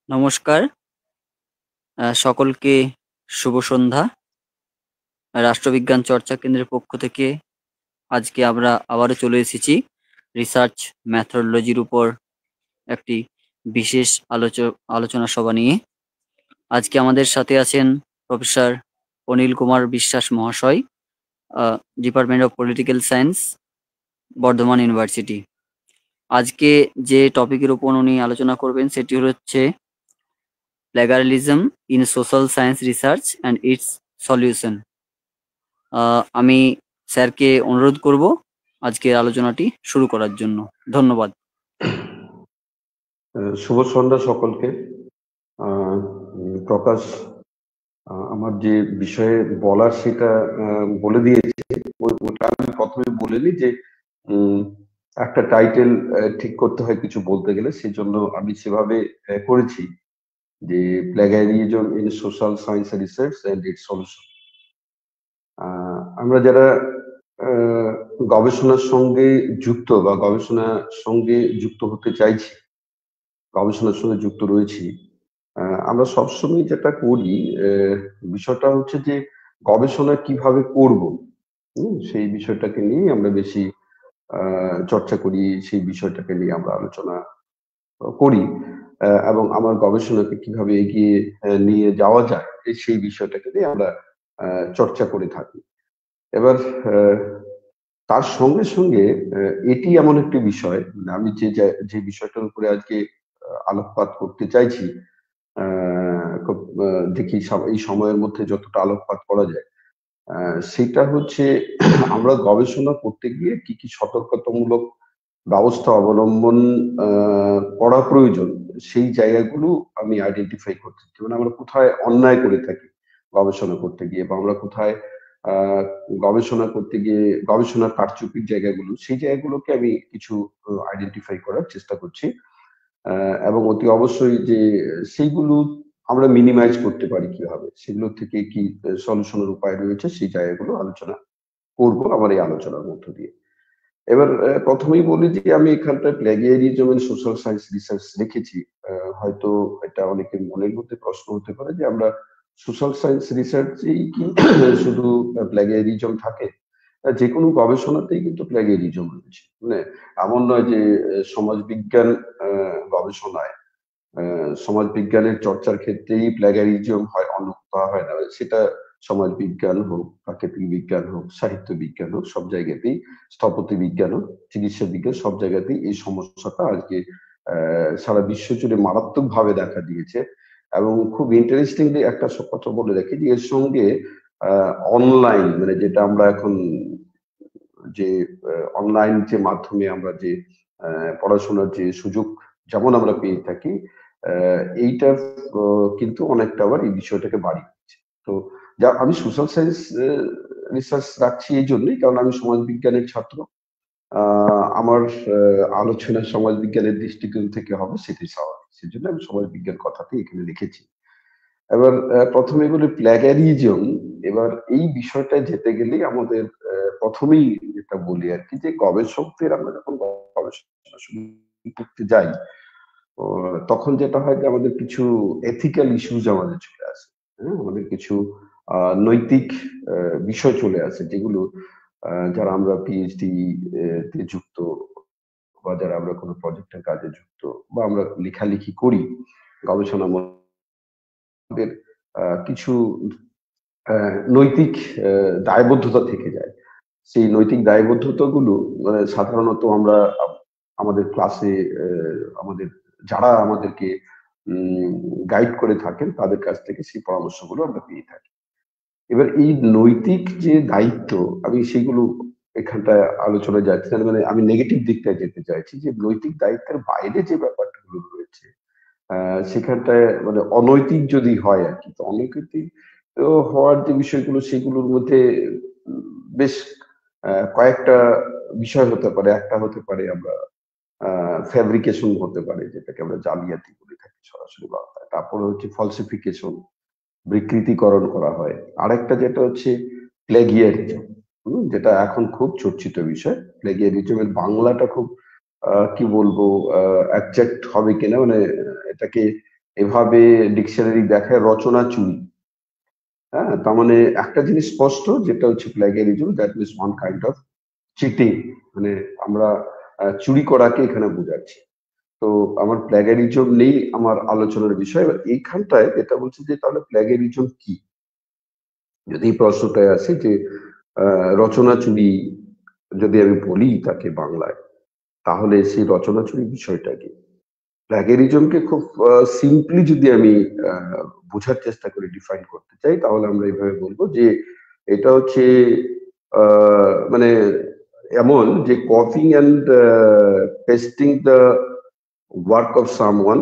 নমস্কার, সকলকে শুভ সন্ধ্যা। রাষ্ট্রবিজ্ঞান চর্চা কেন্দ্রের পক্ষ থেকে আজকে আমরা আবারও চলে এসেছি রিসার্চ ম্যাথোডোলজির উপর একটি বিশেষ আলোচনা সভা নিয়ে। আজকে আমাদের সাথে আছেন প্রফেসর অনিল কুমার বিশ্বাস মহাশয়, department of political science, Bardhaman university. আজকে যে টপিকের উপর উনি আলোচনা করবেন সেটি হচ্ছে plagiarism in social science research and it's solution. আমি স্যারকে অনুরোধ করব আজকের আলোচনাটি শুরু করার জন্য। ধন্যবাদ। শুভ সন্ধ্যা সকলকে। প্রকাশ আমার যে বিষয়ে বলার সেটা বলে দিয়েছে। ওটা আমি প্রথমে বলিনি যে একটা টাইটেল ঠিক করতে হয় কিছু বলতে গেলে, সেজন্য আমি সেভাবে করেছি যে plagiarism in social science research and its solution. আমরা যারা গবেষণার সঙ্গে যুক্ত বা গবেষণার সঙ্গে যুক্ত হতে চাইছি, গবেষণার সঙ্গে যুক্ত রয়েছি, আমরা সবসময় যেটা করি, বিষয়টা হচ্ছে যে গবেষণা কিভাবে করব, সেই বিষয়টাকে নিয়ে আমরা বেশি চর্চা করি, সেই বিষয়টাকে নিয়ে আমরা আলোচনা করি, এবং আমার গবেষণাকে কিভাবে এগিয়ে নিয়ে যাওয়া যায় সেই বিষয়টাকে নিয়ে আমরা চর্চা করে থাকি। এবার তার সঙ্গে সঙ্গে এটি এমন একটি বিষয়, আমি যে বিষয়টার উপরে আজকে আলোকপাত করতে চাইছি, খুব দেখি এই সময়ের মধ্যে যতটা আলোকপাত করা যায়, সেটা হচ্ছে আমরা গবেষণা করতে গিয়ে কি কি সতর্কতামূলক ব্যবস্থা অবলম্বন করা প্রয়োজন, সেই জায়গাগুলো আমি আইডেন্টিফাই করতে, যেমন আমরা কোথায় অন্যায় করে থাকি গবেষণা করতে গিয়ে, বা আমরা কোথায় গবেষণা করতে গিয়ে গবেষণার কারচুপির জায়গাগুলো, সেই জায়গাগুলোকে আমি কিছু আইডেন্টিফাই করার চেষ্টা করছি, এবং অতি অবশ্যই যে সেইগুলো আমরা মিনিমাইজ করতে পারি কিভাবে, সেগুলো থেকে কি সলিউশনের উপায় রয়েছে, সেই জায়গাগুলো আলোচনা করব আমার এই আলোচনার মধ্য দিয়ে। এবার প্রথমেই বলি যে আমি এখানটায় প্লেগিয়ারিজম ইন সোশ্যাল সায়েন্স রিসার্চ রেখেছি। হয়তো এটা অনেকের মনের মধ্যে প্রশ্ন হতে পারে যে আমরা সোশ্যাল সায়েন্স রিসার্চেই কি শুধু প্লেগিয়ারিজম থাকে? যে কোনো গবেষণাতেই কিন্তু প্লেগিয়ারিজম রয়েছে। মানে এমন নয় যে সমাজবিজ্ঞান গবেষণায়, সমাজ বিজ্ঞানের চর্চার ক্ষেত্রেই প্লেগারিজম হয়, অন্য কোথাও হয় না। সেটা সমাজ বিজ্ঞান হোক, প্রাকৃতিক বিজ্ঞান হোক, সাহিত্য বিজ্ঞান হোক, সব জায়গাতেই, স্থপতি বিজ্ঞান হোক, চিকিৎসা বিজ্ঞান, সব জায়গাতেই এই সমস্যাটা আজকে সারা বিশ্ব জুড়ে মারাত্মক ভাবে দেখা দিয়েছে। এবং খুব ইন্টারেস্টিংলি একটা কথা বলে রাখি যে এর সঙ্গে অনলাইন, মানে যেটা আমরা এখন যে অনলাইন যে মাধ্যমে আমরা যে পড়াশোনার যে সুযোগ যেমন আমরা পেয়ে থাকি, এইটার কিন্তু অনেকটা আবার এই বিষয়টাকে বাড়িয়ে দিচ্ছে। তো যা আমি সোশ্যাল সায়েন্স রিসার্চ রাখছি এই জন্যই, কারণ আমি সমাজ বিজ্ঞানের ছাত্র। আমার আলোচনা সমাজ বিজ্ঞানের দৃষ্টিকোণ থেকে হবে, সেটাই স্বাভাবিক, সেজন্য আমি সমাজ বিজ্ঞান কথাটি এখানে লিখেছি। এবার প্রথমে বলি প্লেগারিজম। এবার এই বিষয়টা যেতে গেলেই আমাদের প্রথমেই যেটা বলি আর কি, যে গবেষকদের আমরা যখন গবেষণা শুরু করতে যাই, তখন যেটা হয় যে আমাদের কিছু এথিক্যাল ইস্যুজ আমাদের চলে আসে। হ্যাঁ, আমাদের কিছু নৈতিক বিষয় চলে আসে, যেগুলো যারা আমরা পিএইচডি তে যুক্ত, বা যারা আমরা কোনো প্রজেক্টের কাজে যুক্ত, বা আমরা লেখালেখি করি, গবেষণা আমাদের কিছু নৈতিক দায়বদ্ধতা থেকে যায়। সেই নৈতিক দায়বদ্ধতাগুলো মানে সাধারণত আমরা আমাদের ক্লাসে আমাদের যারা আমাদেরকে গাইড করে থাকেন তাদের কাছ থেকে সেই পরামর্শগুলো আমরা পেয়ে থাকি। এবার এই নৈতিক যে দায়িত্ব, আমি সেগুলো এখানটায় আলোচনায় যাচ্ছি না, মানে আমি নেগেটিভ দিকটায় যেতে চাইছি, যে নৈতিক দায়িত্বের বাইরে যে ব্যাপারগুলো রয়েছে, সেখানটায় মানে অনৈতিক যদি হয় আর কি, তো অনৈতিক হওয়ার যে বিষয়গুলো, সেগুলোর মধ্যে বেশ কয়েকটা বিষয় হতে পারে। একটা হতে পারে আমরা ফ্যাব্রিকেশন হতে পারে, যেটাকে আমরা জালিয়াতি বলে থাকি সরাসরি বাংলায়। তারপরে হচ্ছে ফলসিফিকেশন, বিকৃতিকরণ করা হয়। আরেকটা যেটা হচ্ছে প্লেগিয়ারিজম, যেটা এখন খুব চর্চিত বিষয়। প্লেগিয়ারিজমের বাংলাটা খুব কি বলবো, একজ্যাক্ট হবে কিনা, মানে এটাকে এভাবে ডিকশনারি দেখায় রচনা চুরি। হ্যাঁ, তার মানে একটা জিনিস স্পষ্ট, যেটা হচ্ছে plagiarism, that means one kind of cheating. মানে আমরা চুরি করাকে এখানে বোঝাচ্ছি। তো আমার প্লাগিয়ারিজম নেই আমার আলোচনার বিষয়। এবার এইখানটায় এটা বলছে যে তাহলে প্লাগিয়ারিজম কি? যদি এই প্রশ্নটায় আসে যে রচনা চুরি যদি আমি বলি তাকে বাংলায়, তাহলে সেই রচনা চুরি বিষয়টা কি? প্লাগিয়ারিজমকে খুব সিম্পলি যদি আমি বোঝার চেষ্টা করি, ডিফাইন করতে চাই, তাহলে আমরা এইভাবে বলবো যে এটা হচ্ছে মানে এমন যে copying and pasting the work of someone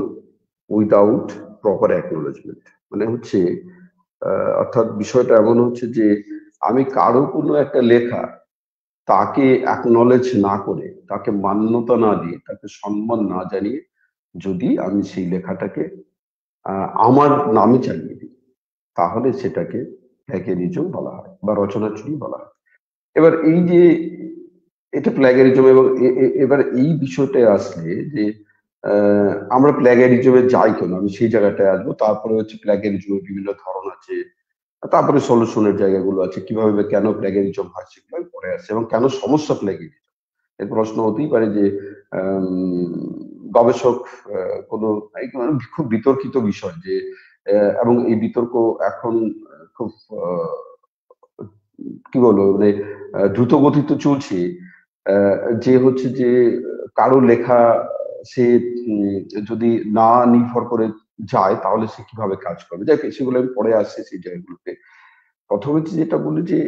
without proper acknowledgement. মানে হচ্ছে অর্থাৎ বিষয়টা এমন হচ্ছে যে আমি কারো কোনো একটা লেখা তাকে অ্যাকনলেজ না করে, তাকে মান্যতা না দিয়ে, তাকে সম্মান না জানিয়ে যদি আমি সেই লেখাটাকে আমার নামে চালিয়ে দিই, তাহলে সেটাকে প্ল্যাগিয়ারিজম বলা হয় বা রচনা চুরি বলা হয়। এবার এই যে এটা প্ল্যাগিয়ারিজম, এবং এবার এই বিষয়টায় আসলে যে আমরা প্ল্যাগিয়ারিজমে যাই কেন, আমি সেই জায়গাটায় আসবো। তারপরে হচ্ছে প্ল্যাগিয়ারিজমের বিভিন্ন ধরন আছে, তারপরে সলিউশনের জায়গাগুলো আছে, কিভাবে বা কেন প্ল্যাগিয়ারিজম হয় সেগুলো আমি পরে আসছে, এবং কেন সমস্যা প্ল্যাগিয়ারিজম। এর প্রশ্ন হতেই পারে যে আম, গবেষক কোনো খুব বিতর্কিত বিষয় যে এবং এই বিতর্ক এখন খুব কি বলবো মানে দ্রুত গতিতে চলছে। আহ, যে হচ্ছে যে কারো লেখা সে যদি না নির্ভর করে যায়, তাহলে সে কিভাবে কাজ করবে। যাই হোক, সেগুলো আমি পরে আসছি সেই জায়গাগুলোতে। প্রথমে যেটা বলি যে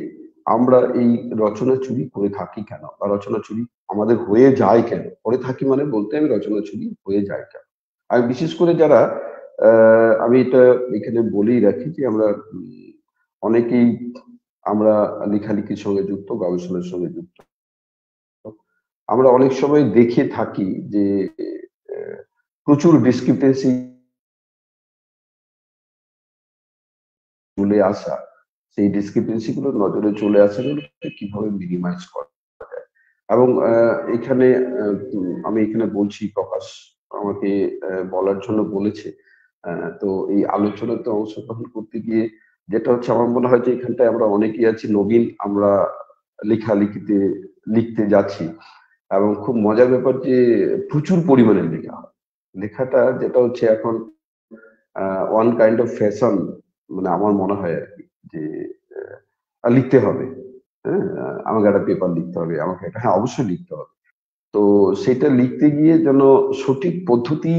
আমরা এই রচনা চুরি করে থাকি কেন, বা রচনা চুরি আমাদের হয়ে যায় কেন। করে থাকি মানে বলতে আমি রচনা চুরি হয়ে যায় কেন। আমি বিশেষ করে যারা আমি এটা এখানে বলেই রাখি যে আমরা অনেকেই আমরা লেখালেখির সঙ্গে যুক্ত, গবেষণার সঙ্গে যুক্ত। আমরা অনেক সময় দেখে থাকি যে আহ, প্রচুর ডিসক্রিপেন্সি চলে আসা, সেই ডিসক্রিপেন্সি গুলো নজরে চলে আসা গুলোকে কিভাবে মিনিমাইজ করা যায়। এবং এখানে আমি এখানে বলছি, প্রকাশ আমাকে বলার জন্য বলেছে। তো এই আলোচনাতে অংশগ্রহণ করতে গিয়ে যেটা হচ্ছে, আমার মনে হয় যে এখানটায় আমরা অনেকেই আছি নবীন, আমরা লেখালেখিতে লিখতে যাচ্ছি। এবং খুব মজার ব্যাপার যে প্রচুর পরিমাণে লেখা হয়। লেখাটা যেটা হচ্ছে এখন ওয়ান কাইন্ড অফ ফ্যাশন, মানে আমার মনে হয় আর কি, যে লিখতে হবে। হ্যাঁ, আমাকে একটা পেপার লিখতে হবে, আমাকে একটা, হ্যাঁ অবশ্যই লিখতে হবে। তো সেটা লিখতে গিয়ে যেন সঠিক পদ্ধতি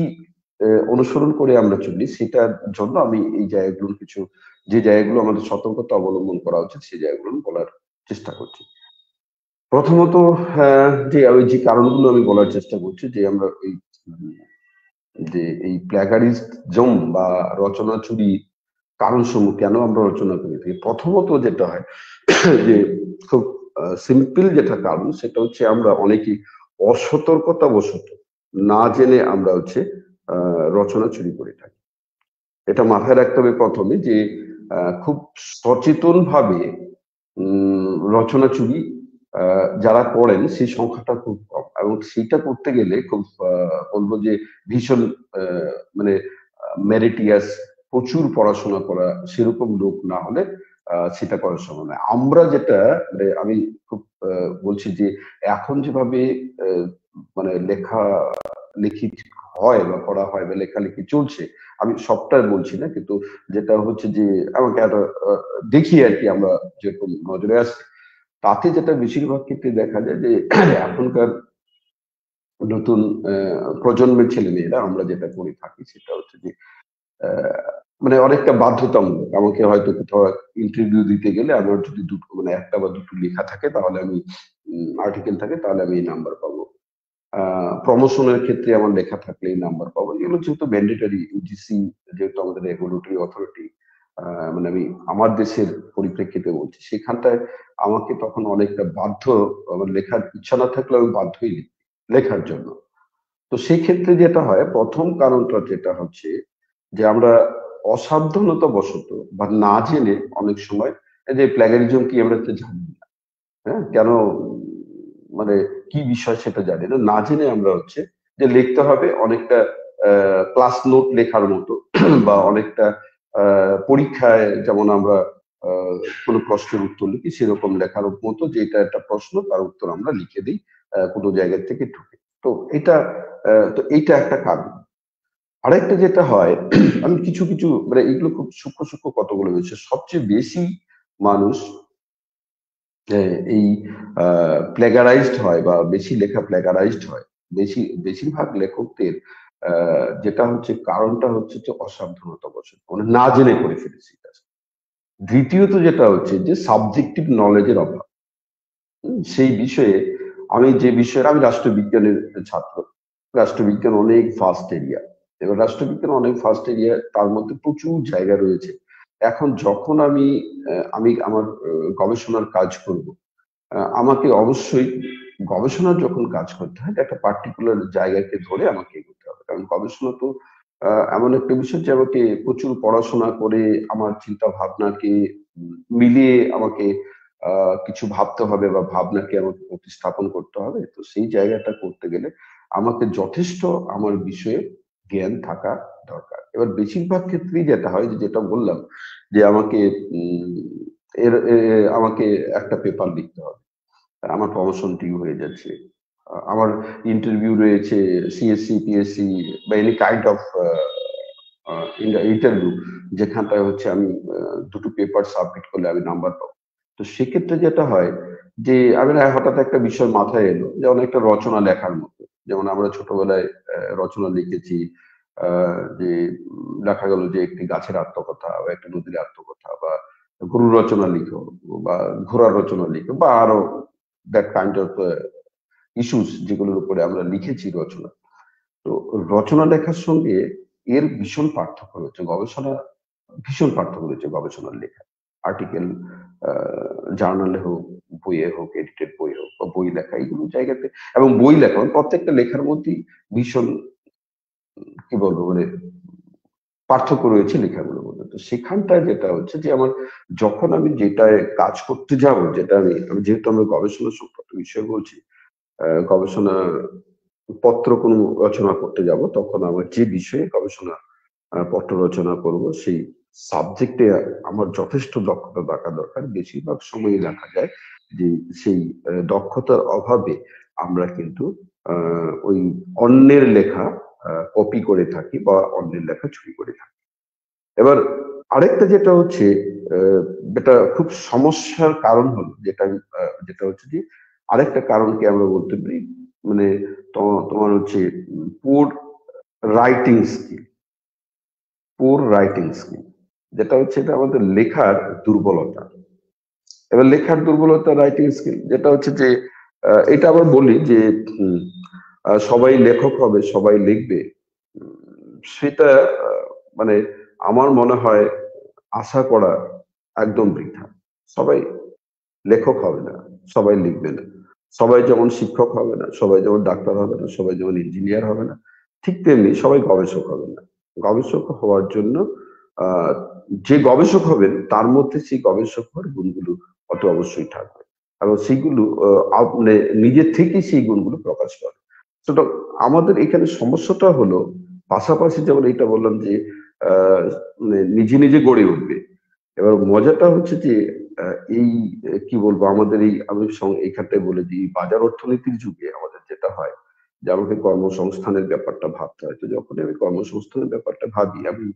অনুসরণ করে আমরা চলি, সেটার জন্য আমি এই জায়গাগুলো কিছু, যে জায়গাগুলো আমাদের সতর্কতা অবলম্বন করা উচিত, সেই জায়গাগুলো বলার চেষ্টা করছি। প্রথমত যে ওই যে কারণগুলো আমি বলার চেষ্টা করছি, যে আমরা এই যে এই প্ল্যাগারিজম বা রচনা চুরি কারণসমূহ, কেন আমরা রচনা করে থাকি। প্রথমত যেটা হয় যে খুব সিম্পল যেটা কারণ, সেটা হচ্ছে আমরা অনেকেই অসতর্কতা বশত, না জেনে আমরা হচ্ছে রচনা চুরি করে থাকি। এটা মাথায় রাখতে হবে প্রথমে যে খুব সচেতন ভাবে রচনা চুরি যারা করেন সেই সংখ্যাটা খুব কম, এবং সেটা করতে গেলে খুব বলবো যে ভীষণ মানে মেরিটিয়াস, প্রচুর পড়াশোনা করা সেরকম লোক না হলে সেটা করার সম্ভব নয়। আমরা যেটা মানে আমি খুব বলছি যে এখন যেভাবে আহ, মানে লেখা লেখি হয় বা করা হয় বা লেখালেখি চলছে, আমি সবটা বলছি না, কিন্তু যেটা হচ্ছে যে আমাকে একটা দেখি আর কি, আমরা যেরকম নজরে আসছে, তাতে যেটা বেশিরভাগ ক্ষেত্রে দেখা যায় যে এখনকার নতুন প্রজন্মের ছেলে মেয়েরা আমরা যেটা করে থাকি, সেটা হচ্ছে যে আহ, মানে অনেকটা বাধ্যতামূলক। আমাকে হয়তো কোথাও ইন্টারভিউ দিতে গেলে আমার যদি দুটো মানে একটা বা দুটো লেখা থাকে, তাহলে আমি আর্টিকেল থাকে, তাহলে আমি এই নাম্বার পাবো। প্রমোশনের ক্ষেত্রে আমার লেখা থাকলেই নাম্বার পাবো। এগুলো যেহেতু ম্যান্ডেটারি, ইউজিসি যেহেতু আমাদের রেগুলেটরি অথরিটি, মানে আমি আমার দেশের পরিপ্রেক্ষিতে বলছি, সেখানটায় আমাকে তখন অনেকটা বাধ্য, আমার লেখার ইচ্ছা না থাকলে আমি বাধ্যই লেখার জন্য। তো সেই ক্ষেত্রে যেটা হয়, প্রথম কারণটা যেটা হচ্ছে যে আমরা অসাবধানতা বশত বা না জেনে অনেক সময়, এই যে প্ল্যাগারিজম কি আমরা তো জানি না, হ্যাঁ কেন মানে কি বিষয় সেটা জানি না, না জেনে আমরা হচ্ছে যে লিখতে হবে অনেকটা ক্লাস নোট লেখার মতো, বা অনেকটা পরীক্ষায় যেমন আমরা কোনো প্রশ্নের উত্তর লিখি সেরকম লেখার মতো যে এটা একটা প্রশ্ন তার উত্তর আমরা লিখে দিই কোনো জায়গা থেকে ঢুকে। তো এটা এইটা একটা কারণ। আরেকটা যেটা হয় আমি কিছু কিছু মানে এগুলো খুব সূক্ষ্ম সূক্ষ্ম কতগুলো বিষয় সবচেয়ে বেশি মানুষ এই প্লেগারাইজড হয় বা বেশি লেখা প্লেগারাইজড হয় বেশিরভাগ লেখকদের যেটা হচ্ছে কারণটা হচ্ছে যে অসাবধানতা বশত মানে না জেনে করে ফেলেছি কাজ। দ্বিতীয়ত যেটা হচ্ছে যে সাবজেক্টিভ নলেজের অভাব। সেই বিষয়ে আমি রাষ্ট্রবিজ্ঞানের ছাত্র। রাষ্ট্রবিজ্ঞান অনেক ফাস্ট এরিয়া। এবার রাষ্ট্রবিজ্ঞান অনেক ফাস্ট এরিয়া, তার মধ্যে প্রচুর জায়গা রয়েছে। এখন যখন আমি আমার গবেষণার কাজ করব, আমাকে অবশ্যই গবেষণার যখন কাজ করতে হয় একটা পার্টিকুলার জায়গাকে ধরে আমাকে এগোতে হবে, কারণ গবেষণা তো এমন একটা বিষয় যে আমাকে প্রচুর পড়াশোনা করে আমার চিন্তা ভাবনাকে মিলিয়ে আমাকে কিছু ভাবতে হবে বা ভাবনাকে আমাকে প্রতিস্থাপন করতে হবে। তো সেই জায়গাটা করতে গেলে আমাকে যথেষ্ট আমার বিষয়ে জ্ঞান থাকা দরকার। এবার বেশিরভাগ ক্ষেত্রেই যেটা হয় যে যেটা বললাম যে আমাকে উম আমাকে একটা পেপার লিখতে হবে, আমার প্রমোশন ডিউ হয়ে যাচ্ছে, আমার ইন্টারভিউ রয়েছে, সিএসসি পিএসসি বা এনি কাইন্ড অফ ইন্টারভিউ, যেখানটায় হচ্ছে আমি দুটো পেপার সাবমিট করলে আমি নাম্বার পাবো। তো সেক্ষেত্রে যেটা হয় যে আমি না হঠাৎ একটা বিষয় মাথায় এলো, যেমন একটা রচনা লেখার মতো, যেমন আমরা ছোটবেলায় রচনা লিখেছি, যে দেখা গেল যে একটি গাছের আত্মকথা বা একটা নদীর আত্মকথা বা গরুর রচনা লিখো বা ঘোড়ার রচনা লিখো বা আরো দ্যাট কাইন্ড অফ ইস্যুস যেগুলোর উপরে আমরা লিখেছি রচনা। তো রচনা লেখার সঙ্গে এর ভীষণ পার্থক্য রয়েছে, গবেষণা ভীষণ পার্থক্য রয়েছে গবেষণার লেখা। আর্টিকেল, জার্নালে হোক, বইয়ে হোক, এডিটেড বই হোক বা বই লেখা, এইগুলো জায়গাতে এবং বই লেখা মানে প্রত্যেকটা লেখার মধ্যেই ভীষণ কি বলবো মানে পার্থক্য রয়েছে লেখাগুলোর মধ্যে। তো সেখানটায় যেটা হচ্ছে যে আমার যখন আমি যেটায় কাজ করতে যাব, যেটা আমি যেহেতু আমরা গবেষণা সংক্রান্ত বিষয় বলছি, গবেষণা পত্র কোনো রচনা করতে যাব, তখন আমার যে বিষয়ে গবেষণা পত্র রচনা করব সেই সাবজেক্টে আমার যথেষ্ট দক্ষতা থাকা দরকার। বেশিরভাগ সময়ই দেখা যায় যে সেই দক্ষতার অভাবে আমরা কিন্তু ওই অন্যের লেখা কপি করে থাকি বা অন্যের লেখা চুরি করে থাকি। এবার আরেকটা যেটা হচ্ছে যেটা খুব সমস্যার কারণ হলো যেটা যেটা হচ্ছে যে আরেকটা কারণকে আমরা বলতে পারি মানে তোমার হচ্ছে পুর রাইটিং স্কিল, পুর রাইটিং স্কিল যেটা হচ্ছে এটা আমাদের লেখার দুর্বলতা। এবার লেখার দুর্বলতা রাইটিং স্কিল যেটা হচ্ছে যে এটা আবার বলি যে উম, সবাই লেখক হবে, সবাই লিখবে, সেটা মানে আমার মনে হয় আশা করা একদম বৃথা। সবাই লেখক হবে না, সবাই লিখবে না, সবাই যেমন শিক্ষক হবে না, সবাই যেমন ডাক্তার হবে না, সবাই যেমন ইঞ্জিনিয়ার হবে না, ঠিক তেমনি সবাই গবেষক হবে না। গবেষক হওয়ার জন্য আহ যে গবেষক হবেন তার মধ্যে সেই গবেষক হওয়ার গুণগুলো অত অবশ্যই থাকবে এবং সেইগুলো মানে নিজের থেকেই সেই গুণগুলো প্রকাশ করে। সেটা আমাদের এখানে সমস্যাটা হলো পাশাপাশি যেমন এটা বললাম যে আহ মানে নিজে নিজে গড়ে উঠবে। এবার মজাটা হচ্ছে যে এই কি বলবো আমাদের এই আমি এইখানটায় বলে দিই, বাজার অর্থনীতির যুগে আমাদের যেটা হয় যে আমাকে কর্মসংস্থানের ব্যাপারটা ভাবতে হয়। তো যখনই আমি কর্মসংস্থানের ব্যাপারটা ভাবি আমি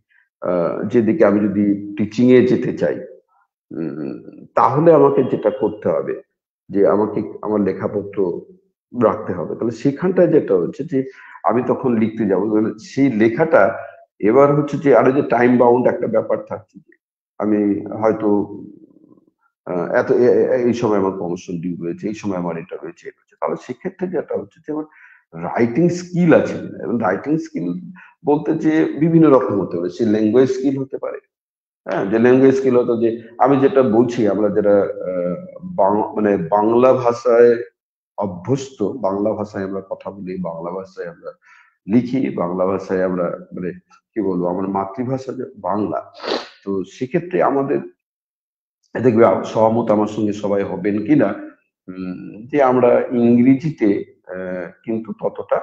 যেদিকে আমি যদি টিচিং এ যেতে চাই, উম, তাহলে আমাকে যেটা করতে হবে যে আমাকে আমার লেখাপত্র রাখতে হবে। তাহলে সেখানটায় যেটা হচ্ছে যে আমি তখন লিখতে যাবো, মানে সেই লেখাটা এবার হচ্ছে যে আরো যে টাইম বাউন্ড একটা ব্যাপার থাকছে যে আমি হয়তো এই সময় আমার প্রমোশন ডিউ রয়েছে, এই সময় আমার এটা রয়েছে এটা রয়েছে, তাহলে সেক্ষেত্রে যেটা হচ্ছে যে আমার রাইটিং স্কিল আছে কিনা। এবং রাইটিং স্কিল বলতে যে বিভিন্ন রকম হতে পারে, সে ল্যাঙ্গুয়েজ স্কিল হতে পারে। হ্যাঁ, যে ল্যাঙ্গুয়েজ স্কিল হতো যে আমি যেটা বলছি আমরা যারা মানে বাংলা ভাষায় অভ্যস্ত, বাংলা ভাষায় আমরা কথা বলি, বাংলা ভাষায় আমরা লিখি, বাংলা ভাষায় আমরা মানে কি বলবো আমার মাতৃভাষা যে বাংলা। তো সেক্ষেত্রে আমাদের দেখবে সহমত আমার সঙ্গে সবাই হবেন কিনা যে আমরা ইংরেজিতে কিন্তু ততটা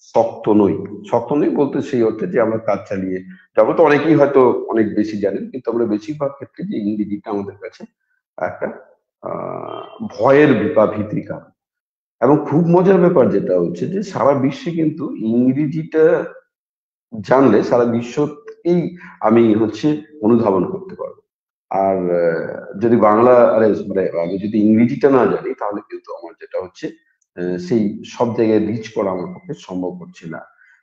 শক্ত নই। শক্ত নই বলতে সেই অর্থে যে আমরা কাজ চালিয়ে যাবো। তো অনেকেই হয়তো অনেক বেশি জানেন, কিন্তু আমরা বেশিরভাগ ক্ষেত্রে যে ইংরেজিটা আমাদের কাছে একটা ভয়ের বা ভীতির কারণ। এবং খুব মজার ব্যাপার যেটা হচ্ছে যে সারা বিশ্বে কিন্তু ইংরেজিটা জানলে সারা বিশ্বকেই আমি হচ্ছে অনুধাবন করতে পারবো। আর যদি বাংলা আরে মানে আমি যদি ইংরেজিটা না জানি তাহলে কিন্তু আমার যেটা হচ্ছে সেই সব জায়গায় রিচ করা আমার পক্ষে সম্ভব হচ্ছে না।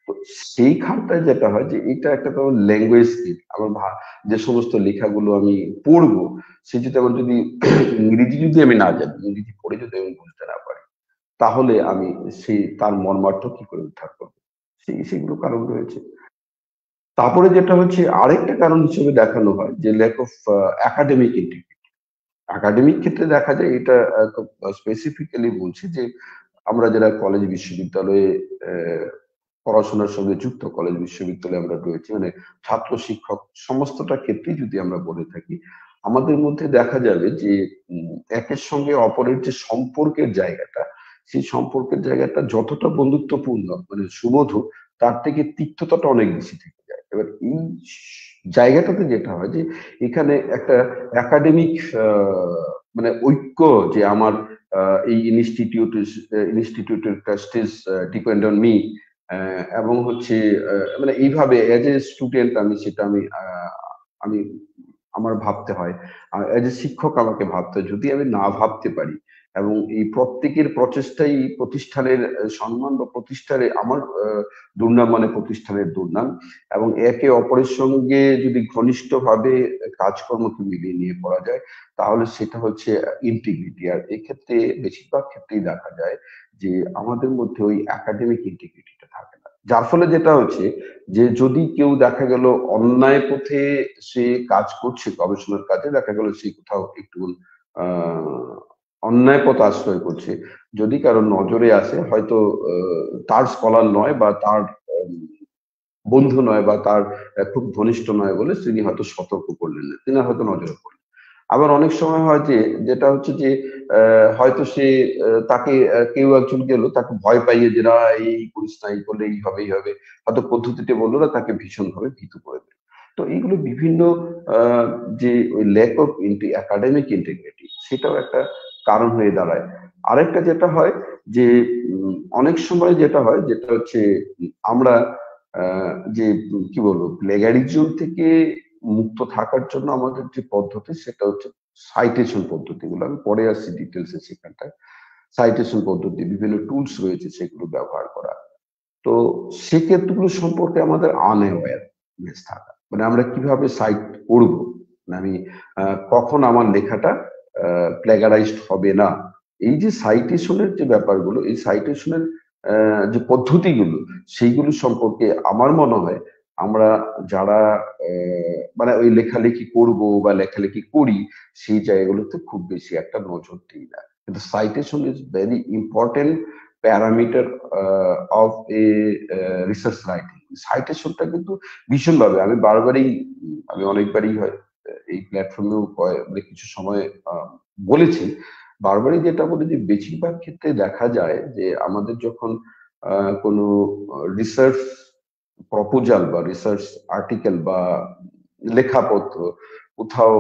তো সেইখানটায় যেটা হয় যে এটা একটা তো ল্যাঙ্গুয়েজ স্কিল। আমার যে সমস্ত লেখাগুলো আমি পড়বো, সে যদি আমার যদি ইংরেজি যদি আমি না জানি, ইংরেজি পড়ে যদি আমি বুঝতে না পারি, তাহলে আমি সেই তার মর্মার্থ কি করে উদ্ধার করবো? সেগুলো কারণ রয়েছে। তারপরে যেটা হচ্ছে আরেকটা কারণ হিসেবে দেখানো হয় যে lack of academic integrity. Academic ক্ষেত্রে দেখা যায় এটা খুব স্পেসিফিক্যালি বলছি যে আমরা যারা কলেজ বিশ্ববিদ্যালয়ে পড়াশোনার সঙ্গে যুক্ত, কলেজ বিশ্ববিদ্যালয়ে আমরা রয়েছি, মানে ছাত্র শিক্ষক সমস্তটা ক্ষেত্রেই যদি আমরা বলে থাকি, আমাদের মধ্যে দেখা যাবে যে একের সঙ্গে অপরের যে সম্পর্কের জায়গাটা, সেই সম্পর্কের জায়গাটা যতটা বন্ধুত্বপূর্ণ মানে সুমধুর, তার থেকে তিক্ততাটা অনেক বেশি থেকে যায়। এবার এই জায়গাটাতে যেটা হয় যে এখানে একটা একাডেমিক মানে ঐক্য, যে আমার এই ইনস্টিটিউটের প্রেস্টিজ ডিপেন্ড অন মি, এবং হচ্ছে মানে এইভাবে এজ এ স্টুডেন্ট আমি সেটা আমি আমার ভাবতে হয়, এজ এ শিক্ষক আমাকে ভাবতে হয়। যদি আমি না ভাবতে পারি এবং এই প্রত্যেকের প্রচেষ্টাই প্রতিষ্ঠানের সম্মান বা প্রতিষ্ঠানে আমার দুর্নাম মানে প্রতিষ্ঠানের দুর্নাম, এবং একে অপরের সঙ্গে যদি ঘনিষ্ঠভাবে কাজকর্মকে মিলিয়ে নিয়ে করা যায়, তাহলে সেটা হচ্ছে ইন্টিগ্রিটি। আর এক্ষেত্রে বেশিরভাগ ক্ষেত্রেই দেখা যায় যে আমাদের মধ্যে ওই একাডেমিক ইন্টিগ্রিটিটা থাকে না। যার ফলে যেটা হচ্ছে যে যদি কেউ দেখা গেল অন্যায় পথে সে কাজ করছে, গবেষণার কাজে দেখা গেল সে কোথাও একটু আহ অন্যায় পথ আশ্রয় করছে, যদি কারো নজরে আসে, হয়তো তার স্কলার নয় বা তার আম, বন্ধু নয় বা তার খুব ঘনিষ্ঠ নয় বলে তিনি হয়তো সতর্ক করলেন না, তিনি হয়তো নজরে পড়লেন। আবার অনেক সময় হয় যে যেটা হচ্ছে যে হয়তো সে তাকে কেউ একজন গেল তাকে ভয় পাইয়ে যে না এই করিস না, এই করলে এই হবে, হয়তো পদ্ধতিতে বললো না, তাকে ভীষণ ভাবে ভীতু করে দিল। তো এইগুলো বিভিন্ন আহ, যে ওই ল্যাক অফ একাডেমিক ইন্টিগ্রিটি, সেটাও একটা কারণ হয়ে দাঁড়ায়। আরেকটা যেটা হয় যে অনেক সময় যেটা হয় যেটা হচ্ছে আমরা যে কি বলবো প্লেগারিজম থেকে মুক্ত থাকার জন্য আমাদের যে পদ্ধতি সেটা হচ্ছে সাইটেশন পদ্ধতিগুলো। আমি পরে আসছি ডিটেলসে সেখানটায়। সাইটেশন পদ্ধতি, বিভিন্ন টুলস রয়েছে সেগুলো ব্যবহার করা। তো সেক্ষেত্রগুলো সম্পর্কে আমাদের আনঅ্যাওয়ারনেস থাকা, মানে আমরা কিভাবে সাইট করব, মানে আমি কখন আমার লেখাটা প্লেগারাইজড হবে না। এই যে সাইটেশনের যে ব্যাপারগুলো, এই সাইটেশনের যে পদ্ধতিগুলো, সেইগুলো সম্পর্কে আমার মনে হয় আমরা যারা মানে ওই লেখালেখি করব বা লেখালেখি করি, সেই জায়গাগুলোতে খুব বেশি একটা নজর দিই না। কিন্তু citation is very important parameter of a research writing. সাইটেশনটা কিন্তু ভীষণভাবে আমি বারবারই আমি অনেকবারই হয় এই প্ল্যাটফর্মেও মানে কিছু সময় বলেছি, বারবারই যেটা বলি যে বেশিরভাগ ক্ষেত্রে দেখা যায় যে আমাদের যখন কোনো রিসার্চ প্রপোজাল বা রিসার্চ আর্টিকেল বা লেখাপত্র কোথাও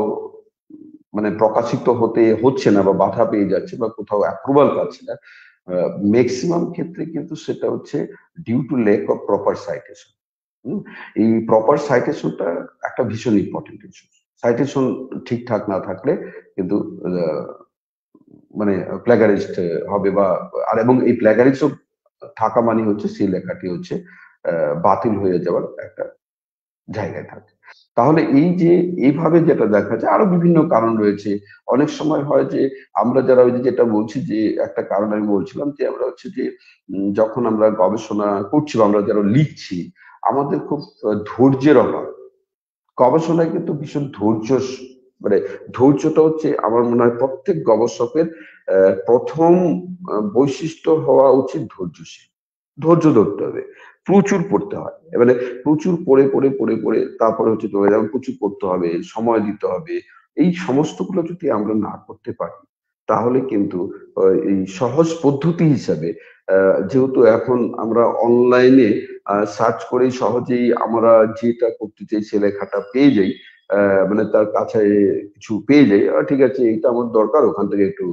মানে প্রকাশিত হতে হচ্ছে না বা বাধা পেয়ে যাচ্ছে বা কোথাও অ্যাপ্রুভাল পাচ্ছে না, ম্যাক্সিমাম ক্ষেত্রে কিন্তু সেটা হচ্ছে due to lack of proper citation. এই প্রপার সাইটেশনটা একটা ভীষণ ইম্পর্টেন্ট ইস্যু। সাইটেশন ঠিকঠাক না থাকলে কিন্তু আহ, মানে প্ল্যাগারিস্ট হবে বা আর এবং এই প্ল্যাগারিজম থাকা মানে হচ্ছে সেই লেখাটি হচ্ছে বাতিল হয়ে যাওয়ার একটা জায়গায় থাকে। তাহলে এই যে এইভাবে যেটা দেখা যায়, আরো বিভিন্ন কারণ রয়েছে। অনেক সময় হয় যে আমরা যারা ওই যে যেটা বলছি যে একটা কারণ আমি বলছিলাম যে আমরা হচ্ছে যে যখন আমরা গবেষণা করছি বা আমরা যারা লিখছি, আমাদের খুব ধৈর্যের অভাব। গবেষণায় কিন্তু ভীষণ মানে ধৈর্যটা হচ্ছে আমার মনে হয় প্রত্যেক গবেষকের প্রথম বৈশিষ্ট্য হওয়া উচিত ধৈর্যশীল। ধৈর্য ধরতে হবে, প্রচুর পড়তে হয়, এবারে প্রচুর পড়ে তারপরে হচ্ছে তোমার যেমন প্রচুর পড়তে হবে, সময় দিতে হবে। এই সমস্তগুলো যদি আমরা না করতে পারি, তাহলে কিন্তু এই সহজ পদ্ধতি হিসাবে যেহেতু এখন আমরা অনলাইনে সার্চ করেই সহজেই আমরা যেটা করতে চাই সে লেখাটা পেয়ে যাই, মানে তার কাছে কিছু পেয়ে যাই, ঠিক আছে এটা আমার দরকার, ওখান থেকে একটু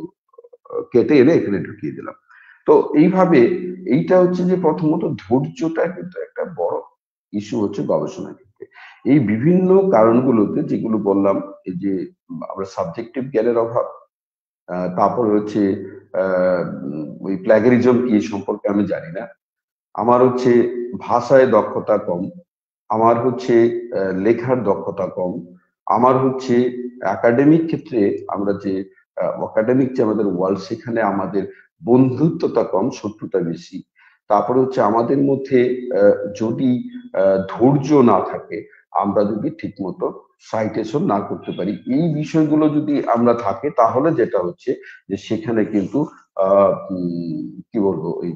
কেটে এনে এখানে ঢুকিয়ে দিলাম। তো এইভাবে এইটা হচ্ছে যে প্রথমত ধৈর্যটা কিন্তু একটা বড় ইস্যু হচ্ছে গবেষণার ক্ষেত্রে। এই বিভিন্ন কারণগুলোতে যেগুলো বললাম, এই যে আমরা সাবজেক্টিভ জ্ঞানের অভাব, তারপর হচ্ছে ওই প্ল্যাগারিজম কি সম্পর্কে আমি জানি না, আমার হচ্ছে ভাষায় দক্ষতা কম, আমার হচ্ছে লেখার দক্ষতা কম, আমার হচ্ছে একাডেমিক ক্ষেত্রে আমরা যে একাডেমিক যে আমাদের ওয়ার্ল্ড সেখানে আমাদের বন্ধুত্বতা কম, শত্রুতা বেশি। তারপরে হচ্ছে আমাদের মধ্যে যদি ধৈর্য না থাকে, আমরা যদি ঠিকমতো সাইটেশন না করতে পারি, এই বিষয়গুলো যদি আমরা থাকে, তাহলে যেটা হচ্ছে যে সেখানে কিন্তু কি বলবো ওই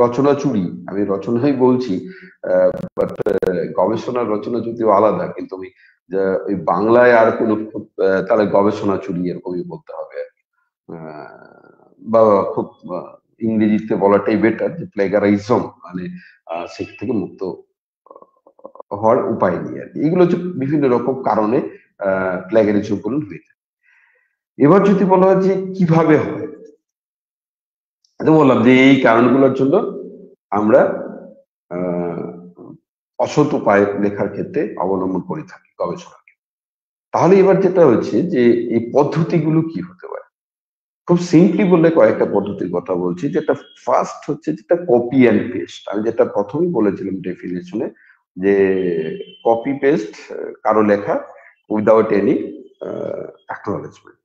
রচনা চুরি, আমি রচনাই বলছি, বাট গবেষণার রচনা যদিও আলাদা, কিন্তু ওই বাংলায় আর কোনো তাহলে গবেষণা চুরি এরকমই বলতে হবে আর কি। বা খুব ইংরেজিতে বলাটাই বেটার যে প্লেগারাইজম, মানে সে থেকে মুক্ত হওয়ার উপায় নেই আর কি। এগুলো হচ্ছে বিভিন্ন রকম কারণে প্লেগারিজম গুলো হয়ে থাকে। এবার যদি বলা হয় যে কিভাবে হয়, তো বললাম যে এই কারণগুলোর জন্য আমরা আহ অসৎ উপায় লেখার ক্ষেত্রে অবলম্বন করে থাকি গবেষণা। তাহলে এবার যেটা হচ্ছে যে এই পদ্ধতিগুলো কি হতে পারে, খুব সিম্পলি বললে কয়েকটা পদ্ধতির কথা বলছি। যেটা ফার্স্ট হচ্ছে যেটা কপি অ্যান্ড পেস্ট, আমি যেটা প্রথমেই বলেছিলাম ডেফিনেশনে, যে কপি পেস্ট কারো লেখা উইদাউট এনি অ্যাকনোলেজমেন্ট।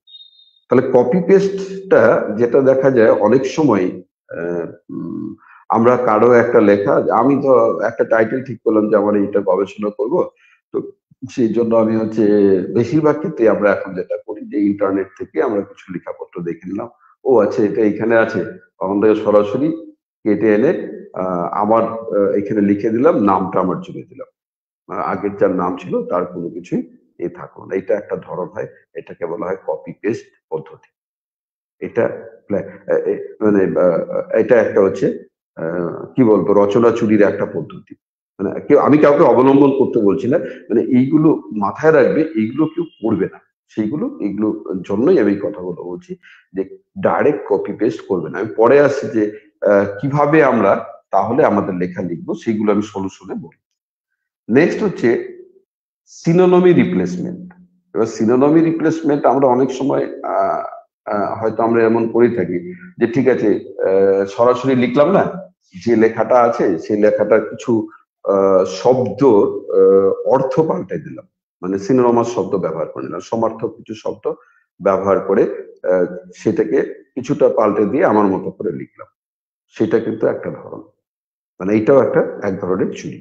তাহলে কপি পেস্টটা যেটা দেখা যায় অনেক সময়, আহ, উম, আমরা কারো একটা লেখা, আমি তো একটা টাইটেল ঠিক করলাম যে আমার এইটা গবেষণা করব, তো সেই জন্য আমি হচ্ছে বেশিরভাগ ক্ষেত্রে আমরা এখন যেটা করি যে ইন্টারনেট থেকে আমরা কিছু লেখাপত্র দেখে নিলাম, ও আচ্ছা এটা এখানে আছে, তখন থেকে সরাসরি কেটে এনে আমার এখানে লিখে দিলাম, নামটা আমার জুড়ে দিলাম, আগের যার নাম ছিল তার কোনো কিছুই থাকলো না। এটা একটা ধরন হয়, এটাকে বলা হয় কপি পেস্ট পদ্ধতি। এটা মানে এটা একটা হচ্ছে কি বলবো রচনা চুরির একটা পদ্ধতি। মানে কেউ, আমি কাউকে অবলম্বন করতে বলছি না, মানে এইগুলো মাথায় রাখবে, এইগুলো কেউ করবে না, সেইগুলো এইগুলো জন্যই আমি কথাগুলো বলছি যে ডাইরেক্ট কপি পেস্ট করবে না। আমি পরে আসছি যে কিভাবে আমরা তাহলে আমাদের লেখা লিখবো, সেগুলো আমি সলিউশনে বলবো। নেক্সট হচ্ছে সিনোনমি রিপ্লেসমেন্ট। এবার সিনোনমি রিপ্লেসমেন্ট আমরা অনেক সময় হয়তো আমরা এমন করে থাকি যে ঠিক আছে সরাসরি লিখলাম না, যে লেখাটা আছে সেই লেখাটার কিছু শব্দ অর্থ পাল্টে দিলাম, মানে সিনোনমাস শব্দ ব্যবহার করে নিলাম, সমার্থক কিছু শব্দ ব্যবহার করে সেটাকে কিছুটা পাল্টে দিয়ে আমার মতো করে লিখলাম। সেটা কিন্তু একটা ধরন, মানে এইটাও একটা এক ধরনের চুরি,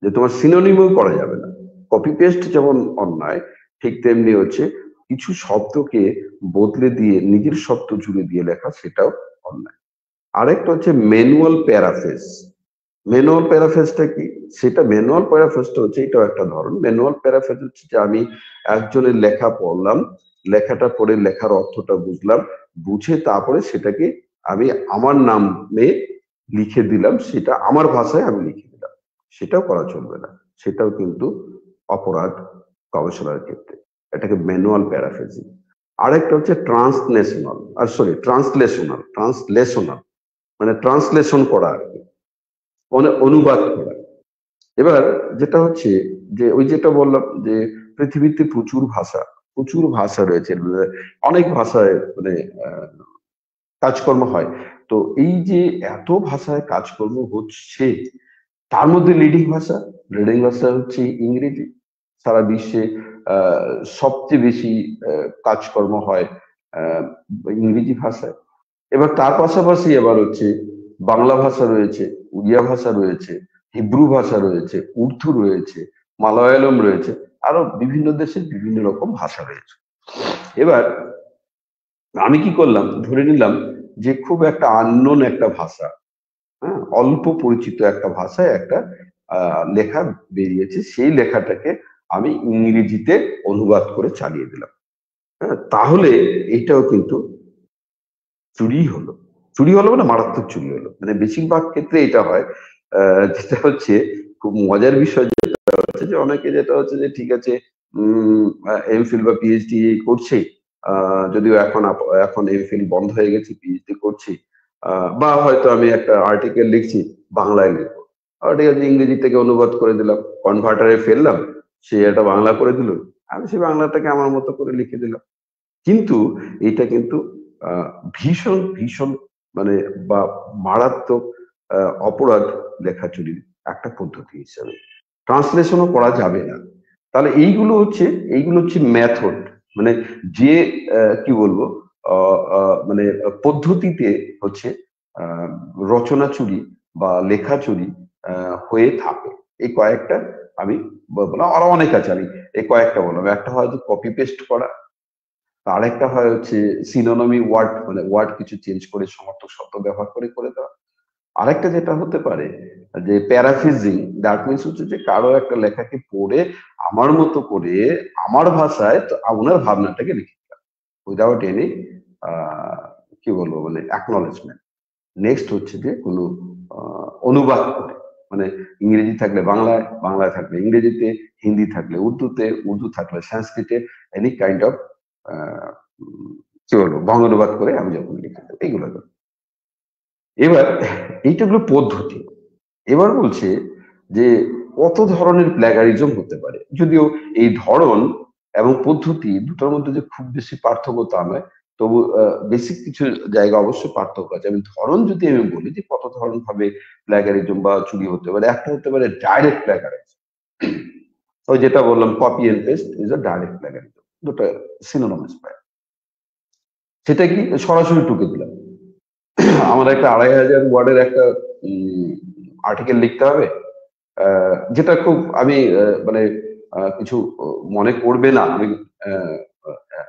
যে তোমার সিনোনিমও করা যাবে না। কপি পেস্ট যেমন অন্যায়, ঠিক তেমনি হচ্ছে কিছু শব্দকে বদলে দিয়ে নিজের শব্দ জুড়ে দিয়ে লেখা, সেটাও অন্যায়। আরেকটা হচ্ছে ম্যানুয়াল প্যারাফ্রেজ। ম্যানুয়াল প্যারাফ্রেজটা কি, সেটা ম্যানুয়াল প্যারাফ্রেজটা হচ্ছে এটাও একটা ধরন। ম্যানুয়াল প্যারাফ্রেজ হচ্ছে যে আমি একজনের লেখা পড়লাম, লেখাটা পড়ে লেখার অর্থটা বুঝলাম, বুঝে তারপরে সেটাকে আমি আমার নামে লিখে দিলাম, সেটা আমার ভাষায় আমি লিখে দিলাম, সেটাও করা চলবে না, সেটাও কিন্তু অপরাধ গবেষণার ক্ষেত্রে। এটাকে ম্যানুয়াল প্যারাফ্রেজিং। আরেকটা হচ্ছে ট্রান্সলেশনাল, ট্রান্সলেশনাল মানে ট্রান্সলেশন করা আর কি, মানে অনুবাদ করা। এবার যেটা হচ্ছে যে ওই যেটা বললাম যে পৃথিবীতে প্রচুর ভাষা রয়েছে, অনেক ভাষায় মানে কাজকর্ম হয়। তো এই যে এত ভাষায় কাজকর্ম হচ্ছে, তার মধ্যে লিডিং ভাষা হচ্ছে ইংরেজি। সারা বিশ্বে আহ সবচেয়ে বেশি কাজকর্ম হয় আহ ইংরেজি ভাষায়। এবার তার পাশাপাশি এবার হচ্ছে বাংলা ভাষা রয়েছে, উড়িয়া ভাষা রয়েছে, হিব্রু ভাষা রয়েছে, উর্দু রয়েছে, মালয়ালম রয়েছে, আরো বিভিন্ন দেশের বিভিন্ন রকম ভাষা রয়েছে। এবার আমি কি করলাম, ধরে নিলাম যে খুব একটা আননোন একটা ভাষা, হ্যাঁ অল্প পরিচিত একটা ভাষায় একটা লেখা বেরিয়েছে, সেই লেখাটাকে আমি ইংরেজিতে অনুবাদ করে চালিয়ে দিলাম। হ্যাঁ, তাহলে এটাও কিন্তু চুরি হলো। চুরি হলো মানে মারাত্মক চুরি হলো। মানে বেশিরভাগ ক্ষেত্রে এটা হয়। যেটা হচ্ছে খুব মজার বিষয় হচ্ছে যে অনেকে যেটা হচ্ছে যে ঠিক আছে এমফিল বা পিএইচডি করছি। যদিও এখন এমফিল বন্ধ হয়ে গেছে, পিএইচডি করছি। বা হয়তো আমি একটা আর্টিকেল লিখছি, বাংলায় লিখবো। ঠিক আছে, ইংরেজি থেকে অনুবাদ করে দিলাম, কনভার্টারে ফেললাম, সে এটা বাংলা করে দিল। আমি সেই বাংলাটাকে আমার মতো করে লিখে দিলাম। কিন্তু এটা কিন্তু আহ, ভীষণ ভীষণ মানে বা মারাত্মক অপরাধ লেখা চুরির একটা পদ্ধতি হিসাবে ট্রান্সলেশনও করা যাবে না। তাহলে এইগুলো হচ্ছে মেথড, মানে যে কি বলবো মানে পদ্ধতিতে হচ্ছে আহ, রচনা চুরি বা লেখা চুরি হয়ে থাকে। এই কয়েকটা আমি বললাম, আরো অনেক আছে, আমি এই কয়েকটা বললাম। একটা হয়তো কপি পেস্ট করা, আরেকটা হয় হচ্ছে সিনোনমি ওয়ার্ড, মানে ওয়ার্ড কিছু চেঞ্জ করে সমার্থক শব্দ ব্যবহার করে করে দেওয়া। আরেকটা যেটা হতে পারে যে প্যারাফ্রেজিং, দ্যাট মিনস হচ্ছে যে কারো একটা লেখাকে পড়ে আমার মতো করে আমার ভাষায় তো ওনার ভাবনাটাকে লিখে দেওয়া উইদাউট এনি কি বলবো মানে অ্যাকনলেজমেন্ট। নেক্সট হচ্ছে যে কোনো অনুবাদ করে, মানে ইংরেজি থাকলে বাংলায়, বাংলায় থাকলে ইংরেজিতে, হিন্দি থাকলে উর্দুতে, উর্দু থাকলে সংস্কৃতে, এনি কাইন্ড অফ কি বলবো বঙ্গানুবাদ করে আমি যখন লিখে দেবো এইগুলো। এবার এইটা হলো পদ্ধতি। এবার বলছে যে কত ধরনের প্ল্যাগারিজম হতে পারে, যদিও এই ধরন এবং পদ্ধতি দুটোর মধ্যে যে খুব বেশি পার্থক্য তা নয়, তবু বেসিক কিছু জায়গা অবশ্যই পার্থক্য আছে। আমি ধরন যদি আমি বলি যে কত ধরন ভাবে প্ল্যাগারিজম বা চুরি হতে পারে, একটা হতে পারে ডাইরেক্ট প্ল্যাগারিজম। ওই যেটা বললাম copy and paste is a direct plagiarism, দুটো সিনোনিমাস প্রায়। সেটা কি সরাসরি টুকে দিলাম, আমার একটা 2,500 ওয়ার্ডের একটা আর্টিকেল লিখতে হবে, যেটা খুব আমি মানে কিছু মনে করবে না, আমি আহ,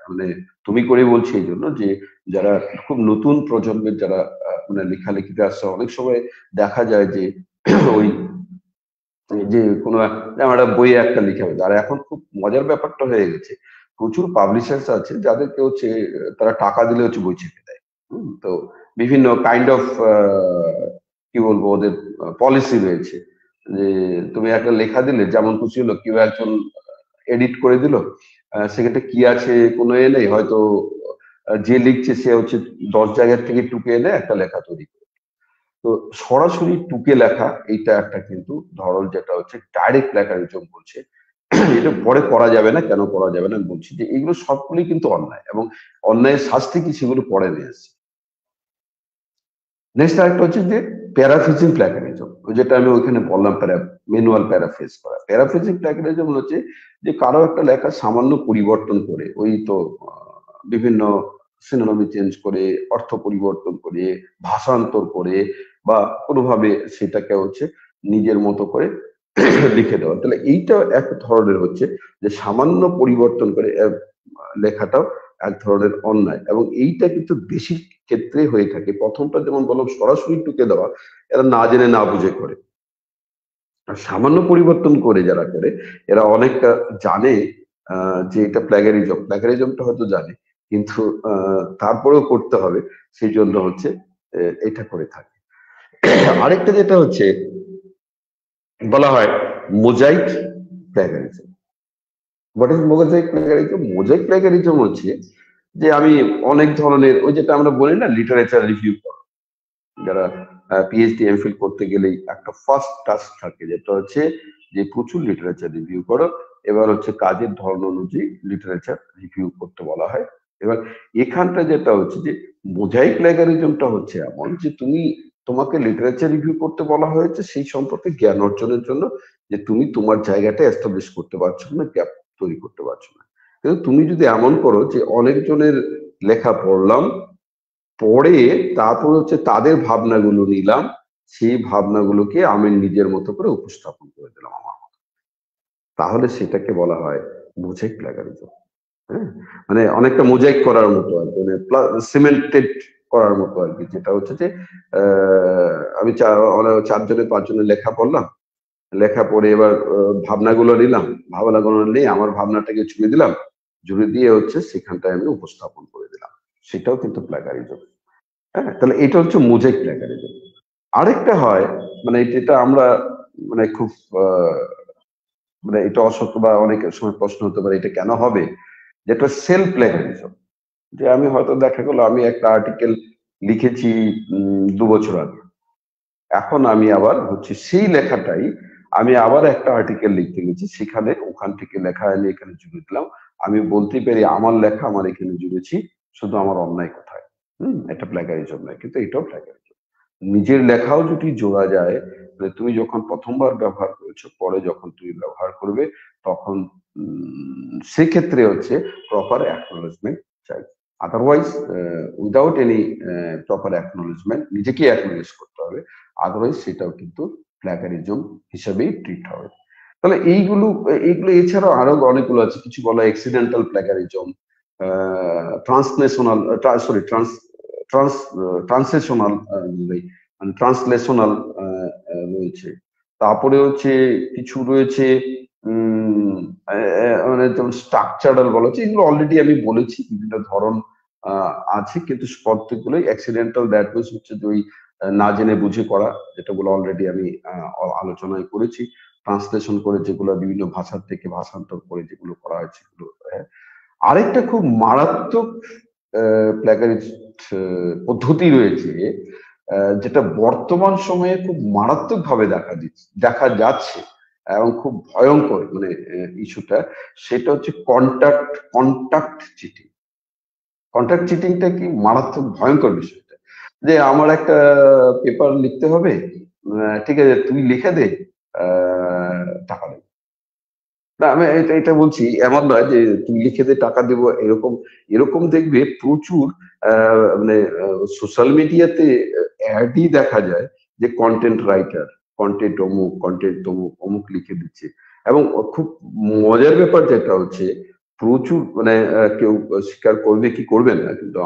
মানে তুমি করে বলছি এই জন্য যে যারা খুব নতুন প্রজন্মের যারা মানে লেখালেখিতে আসছে, অনেক সময় দেখা যায় যে ওই যে কোনো যেমন একটা বই একটা লিখে হবে। আর এখন খুব মজার ব্যাপারটা হয়ে গেছে, প্রচুর পাবলিশার্স আছে যাদেরকে হচ্ছে তারা টাকা দিলে হচ্ছে বই ছেপে দেয়। তো বিভিন্ন কাইন্ড অফ কি বলবো ওদের পলিসি রয়েছে যে তুমি একটা লেখা দিলে যেমন খুশি হলো, কেউ একজন এডিট করে দিল, সেক্ষেত্রে কি আছে কোনো নেই, হয়তো যে লিখছে সে হচ্ছে 10 জায়গার থেকে টুকে এনে একটা লেখা তৈরি করে। তো সরাসরি টুকে লেখা এইটা একটা কিন্তু ধরন, যেটা হচ্ছে ডাইরেক্ট লেখারিজম বলছে। এটা পরে করা যাবে না, কেন করা যাবে না আমি বলছি যে এগুলো সবগুলি কিন্তু অন্যায়, এবং অন্যায়ের শাস্তি কি সেগুলো পরে নিয়ে আসছে। নেক্সট আরেকটা হচ্ছে যে প্যারাফ্রেজিং প্ল্যাগারিজম, যেটা আমি ওইখানে বললাম, ম্যানুয়াল প্যারাফ্রেজ করা। প্যারাফ্রেজিং প্ল্যাগারিজম হচ্ছে যে কারো একটা লেখা সামান্য পরিবর্তন করে, ওই তো বিভিন্ন সিনোনমি চেঞ্জ করে, অর্থ পরিবর্তন করে, ভাষান্তর করে, বা কোনোভাবে সেটাকে হচ্ছে নিজের মতো করে লিখে দেওয়া। তাহলে এইটা এক ধরনের হচ্ছে যে সামান্য পরিবর্তন করে লেখাটাও এক ধরনের অন্যায়, এবং এইটা কিন্তু বেশি ক্ষেত্রে হয়ে থাকে। প্রথমটা যেমন বললাম সরাসরি টুকে দেওয়া, এরা না জেনে না বুঝে করে। আর সামান্য পরিবর্তন করে যারা করে, এরা অনেকটা জানে যে এটা প্ল্যাগারিজম, প্ল্যাগারিজমটা হয়তো জানে, কিন্তু তারপরেও করতে হবে, সেই জন্য হচ্ছে এটা করে থাকে। আরেকটা যেটা হচ্ছে বলা হয় mosaic plagiarism. What is mosaic plagiarism? Mosaic plagiarism হচ্ছে যে আমি অনেক ধরনের, ওই যেটা আমরা বলি না লিটারেচার রিভিউ, যারা পিএইচডি এমফিল করতে গেলেই একটা ফার্স্ট টাস্ক থাকে, যেটা হচ্ছে যে প্রচুর লিটারেচার রিভিউ করো। এবার হচ্ছে কাজের ধরন অনুযায়ী লিটারেচার রিভিউ করতে বলা হয়। এবার এখানটা যেটা হচ্ছে যে মোজাইক প্লেগারিজমটা হচ্ছে এমন যে তোমাকে লিটারেচার রিভিউ করতে বলা হয়েছে সেই সম্পর্কে জ্ঞান অর্জনের জন্য, যে তুমি তোমার জায়গাটা এস্টাবলিশ করতে পারছো না, গ্যাপ তৈরি করতে পারছো না। কিন্তু তুমি যদি এমন করো যে অনেকজনের লেখা পড়লাম, পড়ে তারপর হচ্ছে তাদের ভাবনাগুলো নিলাম, সেই ভাবনাগুলোকে আমি নিজের মতো করে উপস্থাপন করে দিলাম আমার মতো, তাহলে সেটাকে বলা হয় মোজাইক প্লাগারিজম। হ্যাঁ, মানে অনেকটা মোজাইক করার মতো আর কি, মানে সিমেন্টেড করার মতো আর কি, যেটা হচ্ছে যে আমি 4 জনের 5 জনের লেখা পড়লাম, লেখা পড়ে এবার ভাবনাগুলো নিলাম, ভাবনাগুলো নিয়ে আমার ভাবনাটাকে জুড়ে দিলাম, জুড়ে দিয়ে হচ্ছে সেখানটায় আমি উপস্থাপন করে দিলাম, সেটাও কিন্তু প্লাগারিজম। হ্যাঁ, তাহলে এটা হচ্ছে মোজাইক প্ল্যাগারিজম। আরেকটা হয়, মানে যেটা আমরা মানে খুব মানে এটা অসত্য বা অনেকের সময় প্রশ্ন হতে পারে এটা কেন হবে, যেটা সেলফ প্ল্যাগারিজম। যে আমি হয়তো দেখা গেলো আমি একটা আর্টিকেল লিখেছি 2 বছর আগে, এখন আমি আবার হচ্ছে সেই লেখাটাই আমি আবার একটা আর্টিকেল লিখতে গেছি, সেখানে ওখান থেকে লেখা এনে এখানে জুড়ে দিলাম। আমি বলতেই পারি আমার লেখা আমার এখানে জুড়েছি, শুধু আমার অন্যায় কোথায়? এটা প্ল্যাগারিজম নয়, কিন্তু এটাও প্ল্যাগারিজম। নিজের লেখাও যদি জোড়া যায়, মানে তুমি যখন প্রথমবার ব্যবহার করেছো, পরে যখন তুমি ব্যবহার করবে, তখন সেক্ষেত্রে হচ্ছে প্রপার অ্যাকনোলেজমেন্ট চাই। Otherwise without any proper acknowledgement নিজেকে অ্যাকনোলেজ করতে হবে, আদারওয়াইজ সেটাও কিন্তু প্ল্যাগারিজম হিসেবেই ট্রিট হবে। তাহলে এইগুলো এইগুলো এছাড়াও আরো অনেকগুলো আছে, কিছু বলা accidental plagiarism, translational sorry trans translational মানে ট্রান্সলেশনাল রয়েছে। তারপরে হচ্ছে কিছু রয়েছে মানে যেমন স্ট্রাকচারাল বলা হচ্ছে, এগুলো অলরেডি আমি বলেছি বিভিন্ন ধরন আছে, কিন্তু প্রত্যেকগুলোই অ্যাক্সিডেন্টাল, দ্যাট মিনস হচ্ছে যে ওই না জেনে বুঝে করা, যেটা বলে অলরেডি আমি আলোচনায় করেছি। ট্রান্সলেশন করে যেগুলো বিভিন্ন ভাষার থেকে ভাষান্তর করে যেগুলো করা হয় সেগুলো। আরেকটা খুব মারাত্মক প্ল্যাগারিস্ট পদ্ধতি রয়েছে, যেটা বর্তমান সময়ে খুব মারাত্মক ভাবে দেখা যাচ্ছে এবং খুব ভয়ঙ্কর মানে ইস্যুটা, সেটা হচ্ছে কন্টাক্ট চিটিং। কন্ট্রাক্ট চিটিংটা কি মারাত্মক ভয়ঙ্কর বিষয়টা, যে আমার একটা পেপার লিখতে হবে, ঠিক আছে তুই লিখে দে, টাকা দেবো। না আমি এটা এটা বলছি, এমন নয় যে তুমি লিখে দে টাকা দেবো, এরকম এরকম দেখবে প্রচুর মানে সোশ্যাল মিডিয়াতে অ্যাডই দেখা যায়, যে কন্টেন্ট রাইটার, কন্টেন্ট অমুক অমুক লিখে দিচ্ছে। এবং খুব মজার ব্যাপার যেটা হচ্ছে, প্রচুর মানে কেউ স্বীকার করবে কি করবে না, কিন্তু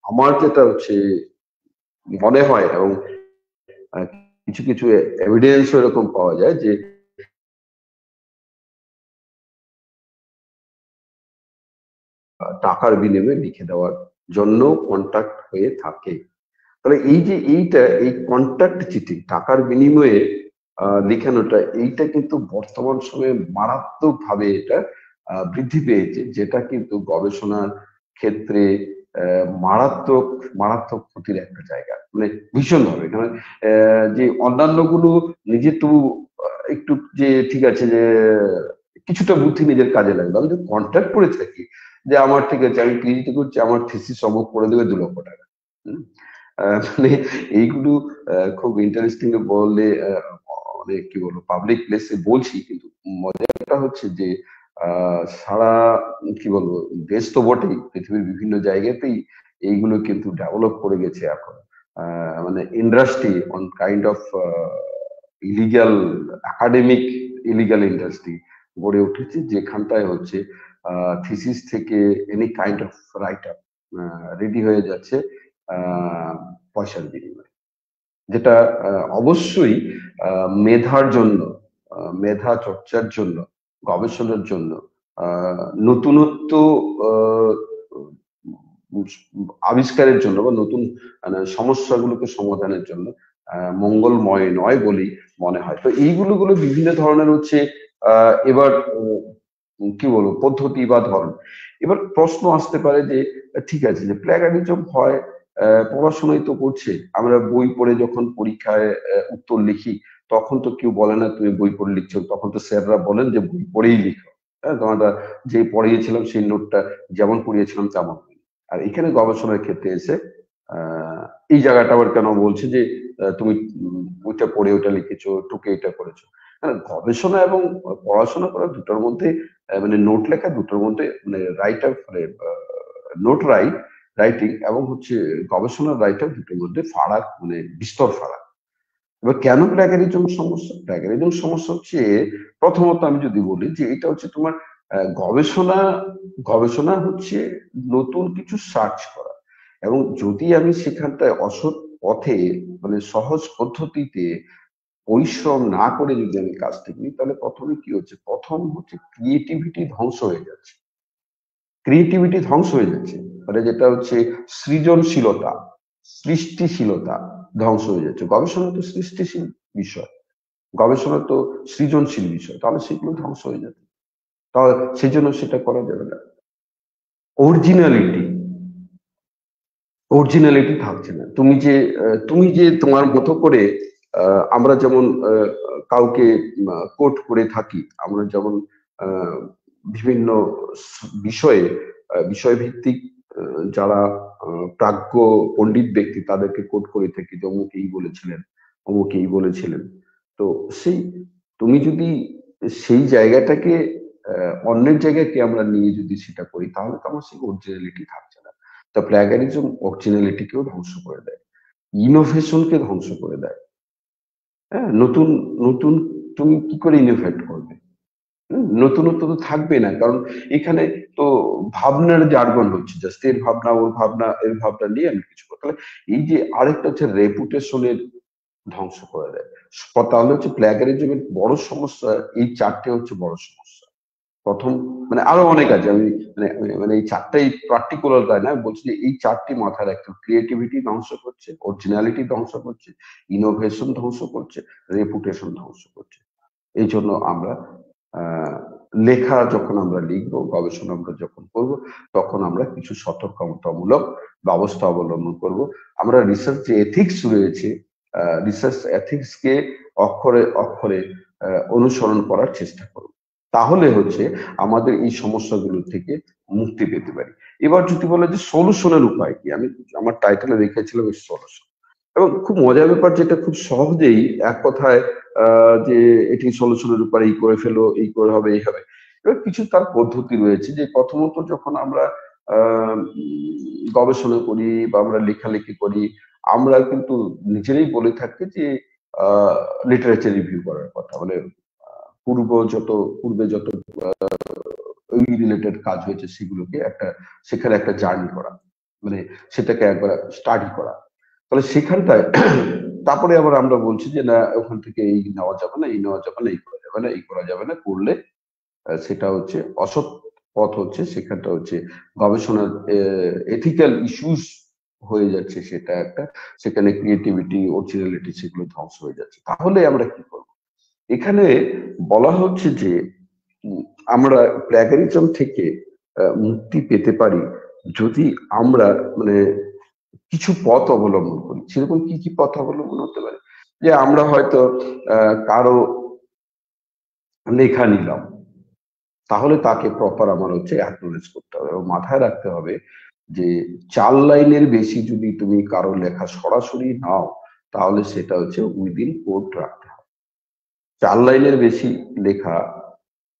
আমার যেটা হচ্ছে মনে হয়, এবং আহ, কিছু কিছু এভিডেন্স এরকম পাওয়া যায় যে টাকার বিনিময়ে লিখে দেওয়ার জন্য কন্ট্যাক্ট হয়ে থাকে। তাহলে এই যে এই কন্ট্যাক্ট চিঠি টাকার বিনিময়ে লেখানোটা, এইটা কিন্তু বর্তমান সময়ে মারাত্মক ভাবে এটা বৃদ্ধি পেয়েছে, যেটা কিন্তু গবেষণার ক্ষেত্রে মারাত্মক মারাত্মক ক্ষতির একটা জায়গা, মানে ভীষণ ভাবে। কারণ যে অন্যান্য গুলো নিজে তো একটু যে ঠিক আছে যে কিছুটা বুদ্ধি নিজের কাজে লাগবে, আমি যদি কন্ট্যাক্ট করে থাকি যে আমার ঠিক আছে আমি পিএইচডি করছি, আমার থিসিস অমুক করে দেবে 2 লক্ষ টাকা। হুম? মানে এইগুলো খুব ইন্টারেস্টিং বললে অনেক কি বলবো পাবলিক প্লেসে বলছি, কিন্তু মজাটা হচ্ছে যে সারা কি বলবো দেশ তো বটেই, পৃথিবীর বিভিন্ন জায়গাতেই এইগুলো কিন্তু ডেভেলপ করে গেছে এখন। মানে industry on kind of illegal academic illegal industry গড়ে উঠেছে, যেখানটায় হচ্ছে থিসিস থেকে any kind of right up ready হয়ে যাচ্ছে পয়সার বিনিময়ে, যেটা অবশ্যই মেধার জন্য, মেধা চর্চার জন্য, গবেষণার জন্য, নতুনত্ব আহ, আবিষ্কারের জন্য বা নতুন মানে সমস্যাগুলোকে সমাধানের জন্য মঙ্গলময় নয় বলেই মনে হয়। তো এইগুলো বিভিন্ন ধরনের হচ্ছে এবার কি বলবো পদ্ধতি বা ধরন। এবার প্রশ্ন আসতে পারে যে ঠিক আছে যে প্ল্যাগারিজম হয়, পড়াশোনায় তো করছে, আমরা বই পড়ে যখন পরীক্ষায় উত্তর লিখি, তখন তো কেউ বলে না তুমি বই পড়ে লিখছো, তখন তো স্যাররা বলেন যে বই পড়েই লিখো। হ্যাঁ, তোমরা যে পড়িয়েছিলাম সেই নোটটা যেমন পড়িয়েছিলাম তেমন। আর এখানে গবেষণার ক্ষেত্রে এসে এই জায়গাটা আবার কেন বলছে যে তুমি ওইটা পড়ে ওইটা লিখেছো, টুকে এটা করেছো। গবেষণা এবং পড়াশোনা করা দুটোর মধ্যে মানে নোট লেখা দুটোর মধ্যে মানে রাইটার মানে নোট রাইটিং এবং হচ্ছে গবেষণার রাইটার দুটোর মধ্যে ফারাক, মানে বিস্তর ফারাক। এবার কেন প্ল্যাগারিজম সমস্যা? প্ল্যাগারিজম সমস্যা হচ্ছে প্রথমত আমি যদি বলি যে এটা হচ্ছে তোমার গবেষণা গবেষণা হচ্ছে নতুন কিছু সার্চ করা, এবং যদি আমি সেখানটায় অসৎ পথে মানে সহজ পদ্ধতিতে পরিশ্রম না করে যদি আমি কাজটা করি, তাহলে প্রথমে কি হচ্ছে, প্রথম হচ্ছে ক্রিয়েটিভিটি ধ্বংস হয়ে যাচ্ছে। ক্রিয়েটিভিটি ধ্বংস হয়ে যাচ্ছে, মানে যেটা হচ্ছে সৃজনশীলতা, সৃষ্টিশীলতা ধ্বংস হয়ে যাচ্ছে। গবেষণা তো সৃষ্টিশীল বিষয়, গবেষণা তো সৃজনশীল বিষয়, তাহলে সেগুলো ধ্বংস হয়ে যাবে। তাহলে সেই জন্য সেটা করা যাবে না। অরিজিনালিটি অরিজিনালিটি থাকছে না। তুমি যে তোমার মতো করে আমরা যেমন কাউকে কোট করে থাকি, আমরা যেমন আহ, বিভিন্ন বিষয়ে বিষয়ভিত্তিক যারা প্রাজ্ঞ পণ্ডিত ব্যক্তি তাদেরকে কোট করে থাকি যে অমুক এই বলেছিলেন, অমুক এই বলেছিলেন। তো সেই তুমি যদি সেই জায়গাটাকে অন্যের জায়গাকে আমরা নিয়ে যদি সেটা করি, তাহলে তো আমার সেই অরিজিনালিটি থাকছে না। তা প্ল্যাগারিজম অরিজিনালিটিকেও ধ্বংস করে দেয়, ইনোভেশনকে ধ্বংস করে দেয়। হ্যাঁ, নতুন নতুন তুমি কি করে ইনোভেট করবে? নতুনত্ব তো থাকবে না, কারণ এখানে তো ভাবনার জার্গন হচ্ছে, জাস্ট এর ভাবনা ওর ভাবনা এর ভাবনা নিয়ে আমি কিছু করতে। তাহলে এই যে আরেকটা হচ্ছে রেপুটেশনের ধ্বংস করে দেয়। তাহলে হচ্ছে প্ল্যাগারিজমের বড় সমস্যা, এই চারটে হচ্ছে বড় সমস্যা। প্রথম, মানে আরো অনেক আছে, আমি মানে মানে এই চারটাই পার্টিকুলার তাই না, আমি বলছি যে এই চারটি মাথায় রাখতে হবে। ক্রিয়েটিভিটি ধ্বংস করছে, অরিজিনালিটি ধ্বংস করছে, ইনোভেশন ধ্বংস করছে, রেপুটেশন ধ্বংস করছে। এই জন্য আমরা আহ লেখা যখন আমরা লিখবো, গবেষণা আমরা যখন করব, তখন আমরা কিছু সতর্কতামূলক ব্যবস্থা অবলম্বন করব। আমরা রিসার্চ যে এথিক্স রয়েছে, রিসার্চ এথিক্স কে অক্ষরে অক্ষরে অনুসরণ করার চেষ্টা করব। তাহলে হচ্ছে আমাদের এই সমস্যাগুলো থেকে মুক্তি পেতে পারি। এবার যদি বলে যে সলিউশনের উপায় কি, আমি আমার টাইটেলে রেখেছিলাম এই সলিউশন। এবং খুব মজার ব্যাপার যেটা খুব সহজেই এক কথায় যে এটি সলিউশনের উপর এই করে ফেলো, এই করে হবে, এই হবে। এবার কিছু তার পদ্ধতি রয়েছে, যে প্রথমত যখন আমরা গবেষণা করি বা আমরা লেখালেখি করি, আমরা কিন্তু নিজেরাই বলে থাকি যে লিটারেচার রিভিউ করার কথা, মানে পূর্ব যত পূর্বে যত ওই রিলেটেড কাজ হয়েছে সেগুলোকে একটা, সেখানে একটা জার্নি করা, মানে সেটাকে একবার স্টাডি করা। তাহলে সেখানটায় তারপরে আবার আমরা বলছি যে না, ওখান থেকে এই নেওয়া যাবে না, এই নেওয়া যাবে না, এই করা যাবে না, এই করা যাবে না, করলে সেটা হচ্ছে অসৎ পথ, হচ্ছে সেখানটা হচ্ছে গবেষণার এথিক্যাল ইস্যুস হয়ে যাচ্ছে, সেটা একটা, সেখানে ক্রিয়েটিভিটি অরিজিনালিটি সেগুলো ধ্বংস হয়ে যাচ্ছে। তাহলে আমরা কি করব? এখানে বলা হচ্ছে যে উম, আমরা প্ল্যাগারিজম থেকে মুক্তি পেতে পারি যদি আমরা মানে কিছু পথ অবলম্বন করি। সেরকম কি কি পথ অবলম্বন হতে পারে? যে আমরা হয়তো কারো লেখা নিলাম, তাহলে তাকে প্রপার আমার হচ্ছে অ্যাকনোলেজ করতে হবে এবং মাথায় রাখতে হবে যে 4 লাইনের বেশি যদি তুমি কারো লেখা সরাসরি নাও, তাহলে সেটা হচ্ছে উইদিন কোট রাখতে হবে। 4 লাইনের বেশি লেখা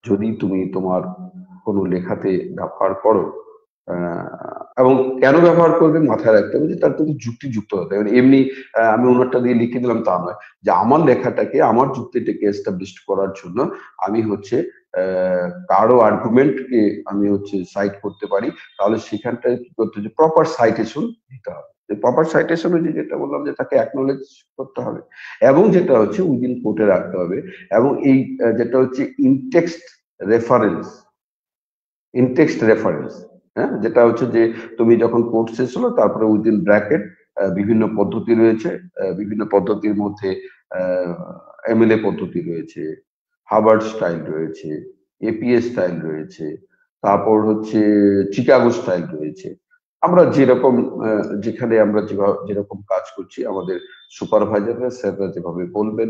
যদি তুমি তোমার কোনো লেখাতে ব্যবহার করো, এবং কেন ব্যবহার করবে মাথায় রাখতে হবে যে তার কিন্তু যুক্তিযুক্ত হতে হবে। এমনি আমি ওনারটা দিয়ে লিখে দিলাম তা নয়, যে আমার লেখাটাকে আমার যুক্তিটাকে এস্টাবলিশ করার জন্য আমি হচ্ছে কারো আর্গুমেন্টকে আমি হচ্ছে সাইট করতে পারি। তাহলে সেখানটায় কি করতে হবে, প্রপার সাইটেশন দিতে হবে। প্রপার সাইটেশন হচ্ছে যেটা বললাম যে তাকে অ্যাকনোলেজ করতে হবে, এবং যেটা হচ্ছে উইদিন কোর্টে রাখতে হবে, এবং এই যেটা হচ্ছে ইনটেক্সট রেফারেন্স, ইনটেক্সট রেফারেন্স, হ্যাঁ, যেটা হচ্ছে যে তুমি যখন কোর্স শেষ হলো তারপরে উইদিন ব্র্যাকেট বিভিন্ন পদ্ধতি রয়েছে, বিভিন্ন পদ্ধতির মধ্যে এমএলএ পদ্ধতি রয়েছে, হার্ভার্ড স্টাইল রয়েছে, এপিএ স্টাইল রয়েছে, তারপর হচ্ছে চিকাগো স্টাইল রয়েছে। আমরা যেরকম যেখানে আমরা যেভাবে যেরকম কাজ করছি, আমাদের সুপারভাইজাররা স্যাররা যেভাবে বলবেন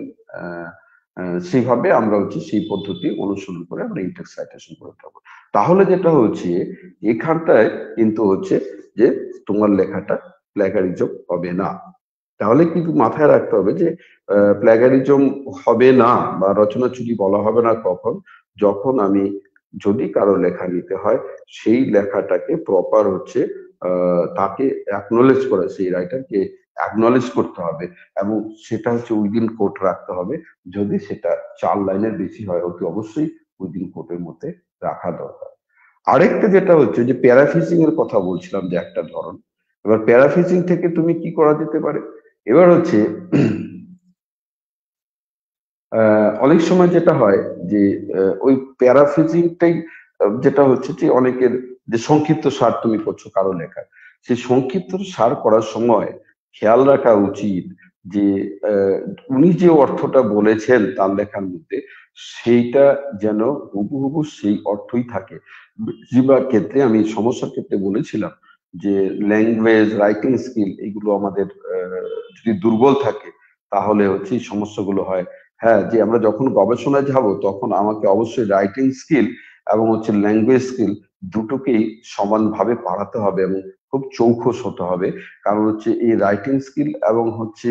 সেইভাবে আমরা হচ্ছে সেই পদ্ধতি অনুসরণ করে আমরা ইনটেক্সট সাইটেশন করতে হবে। তাহলে যেটা হচ্ছে এখানটায় কিন্তু হচ্ছে যে তোমার লেখাটা প্ল্যাগারিজম হবে না। তাহলে কিন্তু মাথায় রাখতে হবে যে প্ল্যাগারিজম হবে না বা রচনা চুরি বলা হবে না কখন, যখন আমি যদি কারো লেখা নিতে হয়, সেই লেখাটাকে প্রপার হচ্ছে তাকে অ্যাকনোলেজ করে, সেই রাইটারকে অ্যাকনোলেজ করতে হবে, এবং সেটা হচ্ছে উইদিন কোট রাখতে হবে। যদি সেটা 4 লাইনের বেশি হয়, অতি অবশ্যই উইদিন কোটের মধ্যে রাখা দরকার। আরেকটা যেটা হচ্ছে যে প্যারাফ্রেজিং এর কথা বলছিলাম যে একটা ধরন। এবার প্যারাফ্রেজিং থেকে তুমি কি করা যেতে পারে? এবার হচ্ছে অনেক সময় যেটা হয় যে ওই প্যারাফ্রেজিংটাই যেটা হচ্ছে যে অনেকের যে সংক্ষিপ্ত সার তুমি করছো কারো লেখা, সেই সংক্ষিপ্ত সার করার সময় খেয়াল রাখা উচিত যে আহ, উনি যে অর্থটা বলেছেন তার লেখার মধ্যে সেইটা যেন হুবহু সেই অর্থই থাকে। বেশিরভাগ ক্ষেত্রে আমি সমস্যার ক্ষেত্রে বলেছিলাম যে ল্যাঙ্গুয়েজ রাইটিং স্কিল এগুলো আমাদের যদি দুর্বল থাকে তাহলে হচ্ছে এই সমস্যাগুলো হয়। হ্যাঁ, যে আমরা যখন গবেষণায় যাব তখন আমাকে অবশ্যই রাইটিং স্কিল এবং হচ্ছে ল্যাঙ্গুয়েজ স্কিল দুটোকেই সমানভাবে বাড়াতে হবে এবং খুব চৌখস হতে হবে। কারণ হচ্ছে এই রাইটিং স্কিল এবং হচ্ছে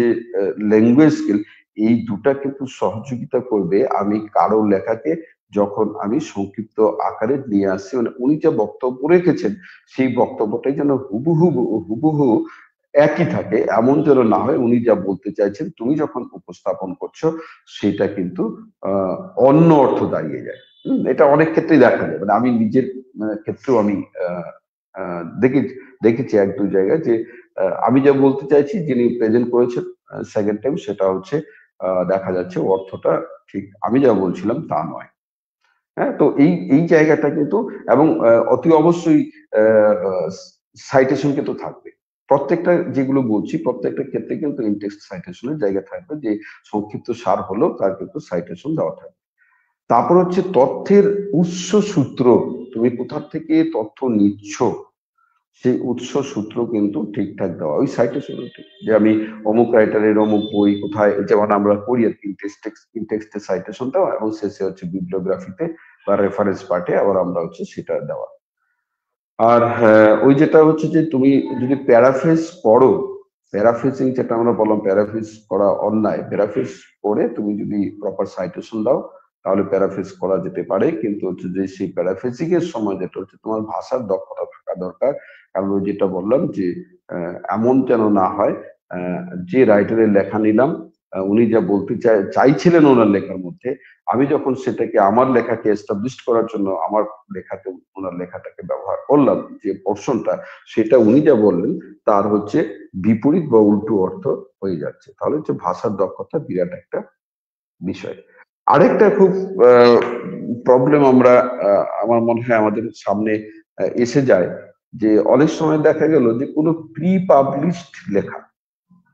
ল্যাঙ্গুয়েজ স্কিল এই দুটা কিন্তু সহযোগিতা করবে আমি কারো লেখাকে যখন আমি সংক্ষিপ্ত আকারে নিয়ে আসছি, মানে উনি যে বক্তব্য রেখেছেন সেই বক্তব্যটাই যেন হুবহু হুবহু একই থাকে, এমন যেন না হয় উনি যা বলতে চাইছেন তুমি যখন উপস্থাপন করছো সেটা কিন্তু আহ অন্য অর্থ দাঁড়িয়ে যায়। এটা অনেক ক্ষেত্রেই দেখা যায়, মানে আমি নিজের ক্ষেত্রেও আমি আহ আহ দেখেছি এক দুই জায়গায় যে আমি যা বলতে চাইছি যিনি প্রেজেন্ট করেছেন সেকেন্ড টাইম সেটা হচ্ছে দেখা যাচ্ছে অর্থটা ঠিক আমি যা বলছিলাম তা নয়। হ্যাঁ, তো এই এই জায়গাটা কিন্তু এবং অতি অবশ্যই সাইটেশন কিন্তু থাকবে। প্রত্যেকটা যেগুলো বলছি প্রত্যেকটা ক্ষেত্রে কিন্তু ইনটেক্সট সাইটেশনের জায়গা থাকবে, যে সংক্ষিপ্ত সার হলেও তার কিন্তু সাইটেশন দেওয়া থাকবে। তারপর হচ্ছে তথ্যের উৎস সূত্র, তুমি কোথা থেকে তথ্য নিচ্ছ সেই উৎস সূত্র কিন্তু ঠিকঠাক দেওয়া, ওই সাইটেশন ঠিক যে আমি অমুক রাইটারের অমুক বই কোথায়, যেমন আমরা করি আর কি ইনটেক্সটে সাইটেশন দেওয়া এবং শেষে হচ্ছে বিবলিওগ্রাফিতে বা রেফারেন্স পার্টে আবার আমরা হচ্ছে সেটা দেওয়া। আর হ্যাঁ, ওই যেটা হচ্ছে যে তুমি যদি প্যারাফ্রেজ পড়ো, প্যারাফ্রেজিং যেটা আমরা বললাম প্যারাফ্রেজ করা অন্যায়, প্যারাফ্রেজ করে তুমি যদি প্রপার সাইটেশন দাও তাহলে প্যারাফ্রেজ করা যেতে পারে, কিন্তু হচ্ছে যে সেই প্যারাফ্রেজিং এর সময় যেটা হচ্ছে তোমার ভাষার দক্ষতা থাকা দরকার। কারণ ওই যেটা বললাম যে এমন যেন না হয় আহ, যে রাইটারের লেখা নিলাম উনি যা বলতে চাইছিলেন ওনার লেখার মধ্যে, আমি যখন সেটাকে আমার লেখাকে এস্টাবলিশ করার জন্য আমার লেখাতে ওনার লেখাটাকে ব্যবহার করলাম যে পোর্শনটা, সেটা উনি যা বললেন তার হচ্ছে বিপরীত বা উল্টো অর্থ হয়ে যাচ্ছে, তাহলে হচ্ছে ভাষার দক্ষতা বিরাট একটা বিষয়। আরেকটা খুব প্রবলেম আমরা আমার মনে হয় আমাদের সামনে এসে যায় যে অনেক সময় দেখা গেল যে কোনো প্রি পাবলিশড লেখা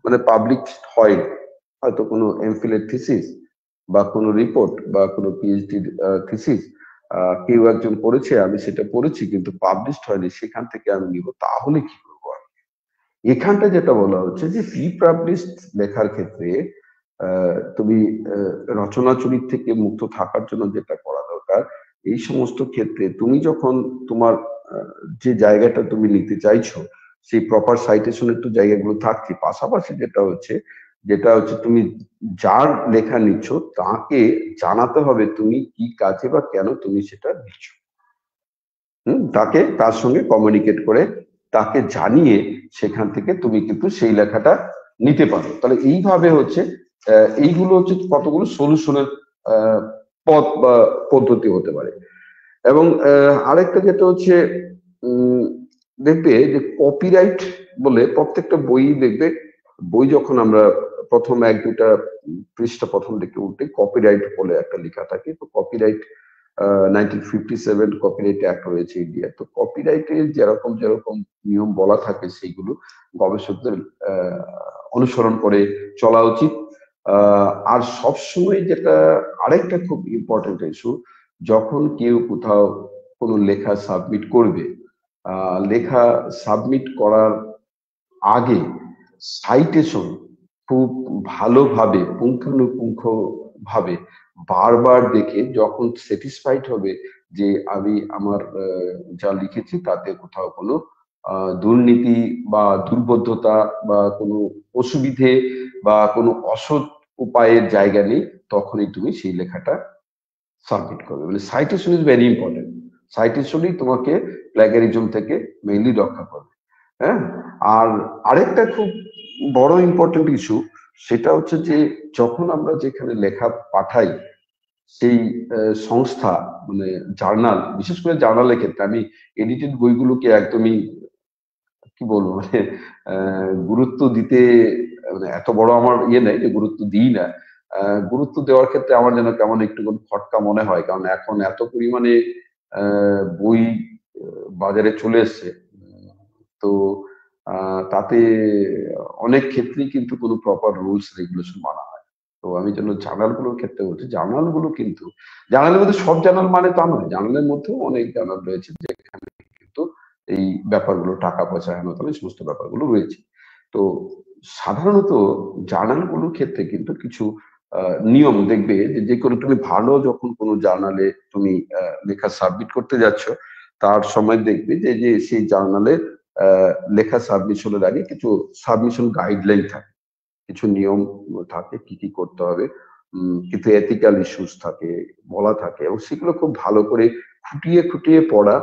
মানে পাবলিক হয়, হয়তো কোনো এমফিলের থিসিস বা কোনো রিপোর্ট বা কোনো পিএইচডি থিসিস কেউ একজন করেছে, আমি সেটা পড়েছি কিন্তু পাবলিশড হয়নি, সেখান থেকে আমি নিব, তাহলে কি করবো আমি? এখানটা যেটা বলা হচ্ছে যে প্রি পাবলিশড লেখার ক্ষেত্রে তুমি রচনা চরিত থেকে মুক্ত থাকার জন্য যেটা করা দরকার, এই সমস্ত ক্ষেত্রে তুমি যখন তোমার আহ, যে জায়গাটা তুমি নিতে চাইছো সেই প্রপার সাইটেশনের তো জায়গাগুলো থাকছে, পাশাপাশি যেটা হচ্ছে তুমি যার লেখা নিচ্ছ তাকে জানাতে হবে তুমি কি কাজে বা কেন তুমি সেটা নিচ্ছ। তাকে তার সঙ্গে কমিউনিকেট করে তাকে জানিয়ে সেখান থেকে তুমি কিন্তু সেই লেখাটা নিতে পারো। তাহলে এইভাবে হচ্ছে এইগুলো হচ্ছে কতগুলো সলিউশনের পথ বা পদ্ধতি হতে পারে। এবং আরেকটা যেটা হচ্ছে উম, দেখবে যে কপিরাইট বলে প্রত্যেকটা বই দেখবে, বই যখন আমরা প্রথম এক দুটা পৃষ্ঠা প্রথম দিকে উঠে কপিরাইট বলে একটা লেখা থাকে, তো কপিরাইট 1957 কপিরাইট অ্যাক্ট রয়েছে ইন্ডিয়া, তো কপিরাইটে যেরকম যেরকম নিয়ম বলা থাকে সেইগুলো গবেষকদের আহ, অনুসরণ করে চলা উচিত। আর সবসময় যেটা আরেকটা খুব ইম্পর্টেন্ট ইস্যু, যখন কেউ কোথাও কোনো লেখা সাবমিট করবে, লেখা সাবমিট করার আগে সাইটেশন খুব ভালোভাবে পুঙ্খানুপুঙ্খ ভাবে বারবার দেখে যখন স্যাটিসফাইড হবে যে আমি আমার যা লিখেছি তাতে কোথাও কোনো দুর্নীতি বা দুর্বোধ্যতা বা কোনো অসুবিধে বা কোনো অসৎ উপায়ের জায়গা নেই, তখনই তুমি সেই লেখাটা সাবমিট করবে। মানে সাইটেশন ইজ ভেরি ইম্পর্টেন্ট, সাইটেশনই তোমাকে প্ল্যাগারিজম থেকে মেইনলি রক্ষা করবে। হ্যাঁ, আর আরেকটা খুব বড় ইম্পর্টেন্ট ইস্যু সেটা হচ্ছে যে যখন আমরা যেখানে লেখা পাঠাই সেই সংস্থা মানে জার্নাল, বিশেষ করে জার্নালের ক্ষেত্রে আমি এডিটেড বইগুলোকে একদমই কি বলবো মানে গুরুত্ব দিতে, মানে এত বড় আমার ইয়ে নেই যে গুরুত্ব দিই না, গুরুত্ব দেওয়ার ক্ষেত্রে আমার যেন কেমন একটু খটকা মনে হয়, কারণ এখন এত পরিমাণে বই বাজারে চলে এসছে। তো তাতে অনেক ক্ষেত্রেই কিন্তু কোনো প্রপার রুলস রেগুলেশন মানা হয়। তো আমি যেন জার্নালগুলোর ক্ষেত্রে বলছি, জার্নালগুলো কিন্তু জার্নালের মধ্যে সব জার্নাল মানে তা নয়, জার্নালের মধ্যেও অনেক জার্নাল রয়েছে যেখানে কিন্তু এই ব্যাপারগুলো টাকা পয়সা হেন তেন এই সমস্ত ব্যাপারগুলো রয়েছে। তো সাধারণত জার্নালগুলোর ক্ষেত্রে কিন্তু কিছু নিয়ম দেখবে যে যে কোনো তুমি ভালো যখন কোনো জার্নালে তুমি লেখা সাবমিট করতে যাচ্ছ, তার সময় দেখবে যে যে সেই জার্নালে লেখা সাবমিশনের আগে কিছু সাবমিশন গাইডলাইন থাকে, কিছু নিয়ম থাকে কি কি করতে হবে, কিন্তু এথিক্যাল ইস্যুস থাকে, বলা থাকে, এবং সেগুলো খুব ভালো করে খুঁটিয়ে খুঁটিয়ে পড়া,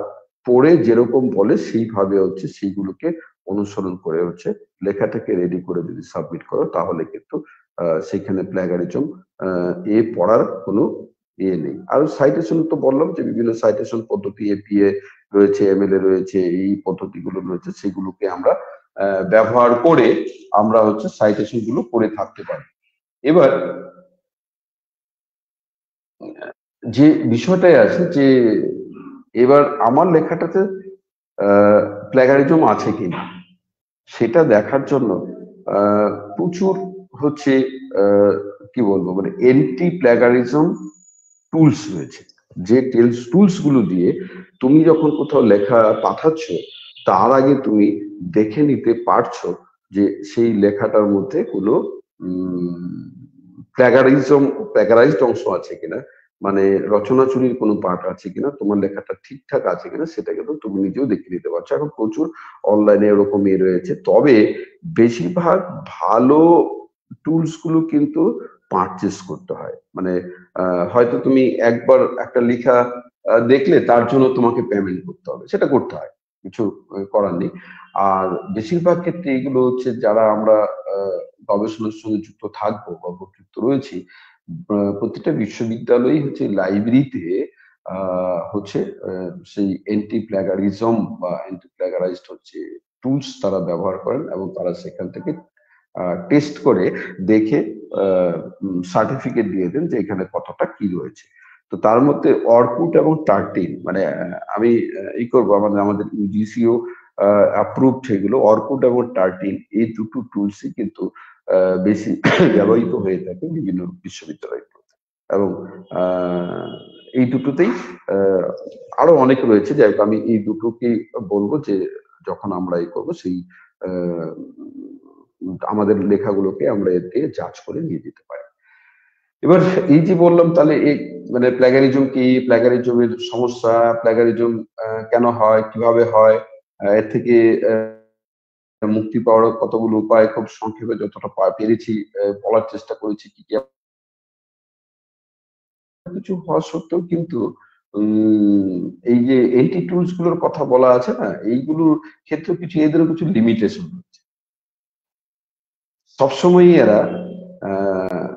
পড়ে যেরকম বলে সেইভাবে হচ্ছে সেইগুলোকে অনুসরণ করে হচ্ছে লেখাটাকে রেডি করে যদি সাবমিট করো, তাহলে কিন্তু সেখানে প্ল্যাগারিজম পড়ার কোনো নেই। আর সাইটেশন তো বললাম যে বিভিন্ন সাইটেশন পদ্ধতি এপিএ রয়েছে, এমএলএ রয়েছে, এই পদ্ধতিগুলো রয়েছে, সেগুলোকে আমরা ব্যবহার করে আমরা হচ্ছে সাইটেশন গুলো করে থাকতে পারি। এবার যে বিষয়টাই আছে যে এবার আমার লেখাটাতে প্ল্যাগারিজম আছে কিনা সেটা দেখার জন্য প্রচুর হচ্ছে কি বলবো মানে এন্টি প্ল্যাগারিজম টুলস রয়েছে, যে টুলস গুলো দিয়ে তুমি যখন কোথাও লেখা পাঠাচ্ছ তার আগে তুমি দেখে নিতে পারছো যে সেই লেখাটার মধ্যে কোনো প্ল্যাগারাইজড অংশ আছে কিনা, মানে রচনা চুরির কোনো পার্ট আছে কিনা, তোমার লেখাটা ঠিকঠাক আছে কিনা সেটা কিন্তু তুমি নিজেও দেখে নিতে পারছো। এখন প্রচুর অনলাইনে এরকম রয়েছে, তবে বেশিরভাগ ভালো টুলস গুলো কিন্তু পারচেস করতে হয়। মানে হয়তো তুমি একবার একটা লেখা দেখলে তার জন্য তোমাকে পেমেন্ট করতে হবে, সেটা করতে হয়, কিছু করার নেই। আর বেশিরভাগ ক্ষেত্রে এগুলো হচ্ছে যারা আমরা গবেষণার সঙ্গে যুক্ত থাকবো বা যুক্ত রয়েছি, প্রত্যেকটা বিশ্ববিদ্যালয়ই হচ্ছে লাইব্রেরিতে হচ্ছে সেই এন্টি প্ল্যাগারিজম বা এন্টি প্ল্যাগারাইজড হচ্ছে টুলস তারা ব্যবহার করেন, এবং তারা সেখান থেকে টেস্ট করে দেখে সার্টিফিকেট দিয়ে দেন যে এখানে কতটা কি রয়েছে। তো তার মধ্যে অর্কুট এবং টার্টিন, মানে আমি ই করবো, আমাদের ইউজিসিও অ্যাপ্রুভড সেগুলো, অর্কুট এবং টার্টিন এই দুটো টুলসই কিন্তু বেশি ব্যবহৃত হয়ে থাকে বিভিন্ন বিশ্ববিদ্যালয়গুলোতে। এবং এই দুটোতেই আরো অনেক রয়েছে, যাই হোক আমি এই দুটোকেই বলবো যে যখন আমরা এই করবো সেই আমাদের লেখাগুলোকে আমরা এর দিয়ে যাচ করে নিয়ে যেতে পারি। এবার এই যে বললাম তাহলে এই মানে প্ল্যাগারিজম কি, প্ল্যাগারিজমের সমস্যা, প্ল্যাগারিজম কেন হয়, কিভাবে হয়, এর থেকে মুক্তি পাওয়ার কতগুলো উপায়, খুব সংক্ষেপে যতটা পেরেছি বলার চেষ্টা করেছি কি কি কিছু হওয়া সত্ত্বেও কিন্তু এই যে এন্টি টুলস গুলোর কথা বলা আছে না, এইগুলোর ক্ষেত্রে কিছু এদেরও কিছু লিমিটেশন রয়েছে। সবসময়ই এরা আহ,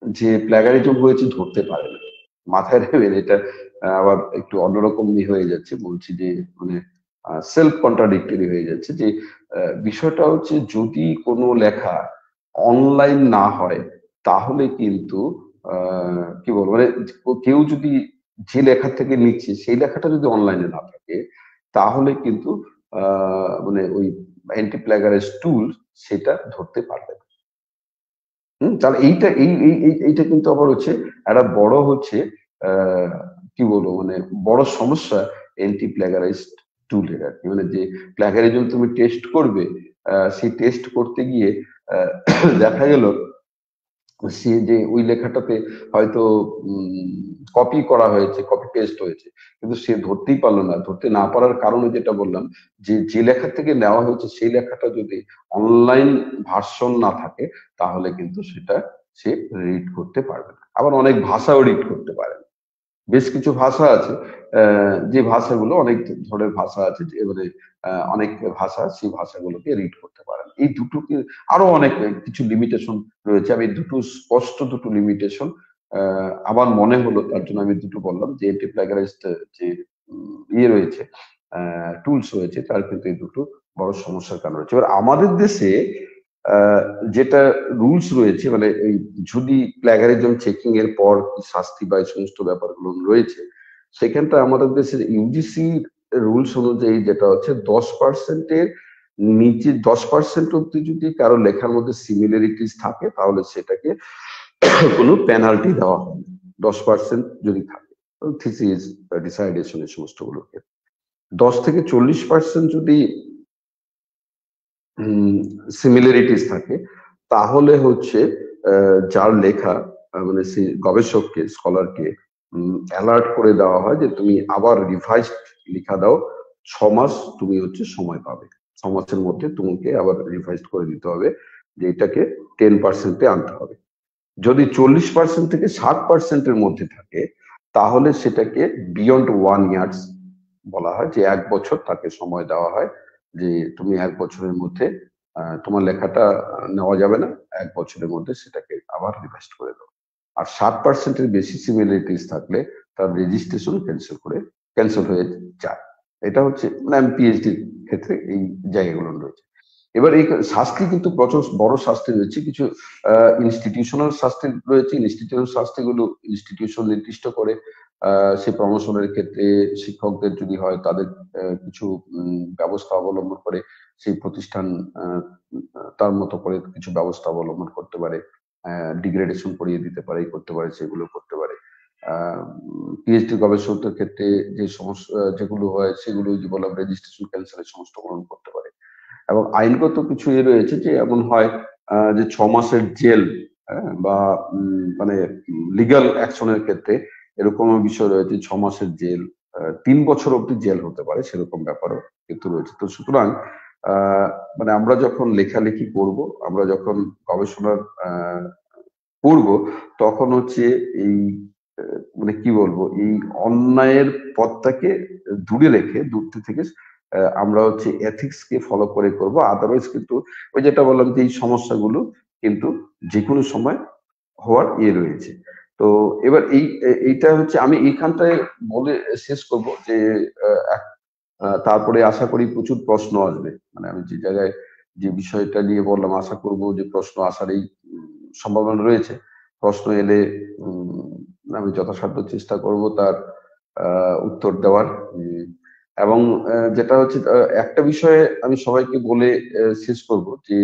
যে প্ল্যাগারিজম হয়েছে ধরতে পারে না, মাথায় রাখবেন এটা। আবার একটু অন্যরকম হয়ে যাচ্ছে, বলছি যে মানে সেলফ কন্ট্রাডিক্টরি হয়ে যাচ্ছে যে বিষয়টা হচ্ছে যদি কোনো লেখা অনলাইন না হয় তাহলে কিন্তু কি বলবো মানে কেউ যদি যে লেখা থেকে নিচ্ছে সেই লেখাটা যদি অনলাইনে না থাকে তাহলে কিন্তু মানে ওই অ্যান্টি প্ল্যাগারাইজ টুল সেটা ধরতে পারবে না। তাহলে এইটা এইটা কিন্তু আবার হচ্ছে একটা বড় হচ্ছে আহ কি বলবো মানে বড় সমস্যা এন্টি প্ল্যাগারাইজড টুলের আর কি। মানে যে প্ল্যাগারিজম তুমি টেস্ট করবে, সেই টেস্ট করতে গিয়ে আহ, দেখা গেল সে যে ওই লেখাটাতে হয়তো কপি করা হয়েছে, কপি পেস্ট হয়েছে, কিন্তু সে ধরতেই পারলো না। ধরতে না পারার কারণে যেটা বললাম যে যে লেখা থেকে নেওয়া হয়েছে সেই লেখাটা যদি অনলাইন ভার্সন না থাকে তাহলে কিন্তু সেটা সে রিড করতে পারবে না। আবার অনেক ভাষাও রিড করতে পারে না। বেশ কিছু ভাষা আছে যে ভাষাগুলো অনেক ধরনের ভাষা আছে যে মানে অনেক ভাষা সেই ভাষাগুলোকে রিড করতে পারেন। এই দুটোকে আরো অনেক কিছু লিমিটেশন রয়েছে, আমি দুটো স্পষ্ট দুটো লিমিটেশন আবার মনে হলো তার জন্য আমি দুটো বললাম যে এন্টি প্ল্যাগারাইজড যে রয়েছে টুলস রয়েছে তার কিন্তু এই দুটো বড় সমস্যার কারণ রয়েছে। এবার আমাদের দেশে যেটা রুলস রয়েছে মানে এই যদি প্ল্যাগারিজম চেকিং এর পর কি শাস্তি বা এই সমস্ত ব্যাপারগুলো রয়েছে, সেখানটা আমাদের দেশের ইউজিসি রুলস অনুযায়ী যেটা হচ্ছে 10%-এর নিচে 10% অব্দি যদি কারো লেখার মধ্যে সিমিলারিটিস থাকে তাহলে সেটাকে কোনো পেনাল্টি দেওয়া হবে না। 10% যদি থাকে থিসিস ডিসাইডেশন এই সমস্তগুলোকে 10 থেকে 40% যদি সিমিলারিটিস থাকে তাহলে হচ্ছে যার লেখা মানে সেই গবেষককে স্কলারকে অ্যালার্ট করে দেওয়া হয় যে তুমি আবার রিভাইজড লেখা দাও, 6 মাস তুমি হচ্ছে সময় পাবে, 6 মাসের মধ্যে তোমাকে আবার রিভাইজ করে দিতে হবে যে এটাকে 10%-এ আনতে হবে। যদি 40% থেকে 60%-এর মধ্যে থাকে তাহলে সেটাকে বিয়ন্ড 1 ইয়ার্স বলা হয়, যে 1 বছর তাকে সময় দেওয়া হয় যে তুমি 1 বছরের মধ্যে তোমার লেখাটা নেওয়া যাবে না, 1 বছরের মধ্যে সেটাকে আবার রিভাইজ করে দাও। আর 60%-এর বেশি সিমিলারিটিস থাকলে তার রেজিস্ট্রেশন ক্যান্সেল হয়ে যায়। এটা হচ্ছে মানে আমি পিএইচডির ক্ষেত্রে এই জায়গাগুলো রয়েছে। এবার এই শাস্তি কিন্তু প্রচুর বড় শাস্তি রয়েছে, কিছু ইনস্টিটিউশনাল শাস্তি রয়েছে। ইনস্টিটিউশনাল শাস্তিগুলো ইনস্টিটিউশন নির্দিষ্ট করে সেই প্রমোশনের ক্ষেত্রে শিক্ষকদের যদি হয় তাদের কিছু ব্যবস্থা অবলম্বন করে সেই প্রতিষ্ঠান তার মতো করে কিছু ব্যবস্থা অবলম্বন করতে পারে, ডিগ্রেডেশন করিয়ে দিতে পারে, করতে পারে, সেগুলো করতে পারে। পিএইচডি গবেষকদের ক্ষেত্রে যে সমস্যা যেগুলো হয় সেগুলো যে বললাম রেজিস্ট্রেশন ক্যান্সেলের সমস্ত গ্রহণ করতে পারে। এবং আইনগত কিছু রয়েছে যে এমন হয় যে 6 মাসের জেল, বা মানে লিগ্যাল অ্যাকশনের ক্ষেত্রে এরকম বিষয় রয়েছে, 6 মাসের জেল, 3 বছর অব্দি জেল হতে পারে, সেরকম ব্যাপারও কিন্তু রয়েছে। তো সুতরাং মানে আমরা যখন লেখালেখি করব, আমরা যখন গবেষণার করব, তখন হচ্ছে এই মানে কি বলবো, এই অন্যায়ের পথটাকে দূরে রেখে দূর থেকে আমরা হচ্ছে এথিক্স কে ফলো করে করব। আদারওয়াইজ কিন্তু ওই যেটা বললাম যে এই সমস্যাগুলো কিন্তু যে কোনো সময় হওয়ার রয়েছে। তো এবার এইটা হচ্ছে আমি এইখানটায় বলে শেষ করব যে তারপরে আশা করি প্রচুর প্রশ্ন আসবে। মানে আমি যে জায়গায় যে বিষয়টা নিয়ে বললাম, আশা করব যে প্রশ্ন আসারই সম্ভাবনা রয়েছে। প্রশ্ন এলে আমি যথাসাধ্য চেষ্টা করব তার উত্তর দেওয়ার। এবং যেটা হচ্ছে একটা বিষয়ে আমি সবাইকে বলে শেষ করব যে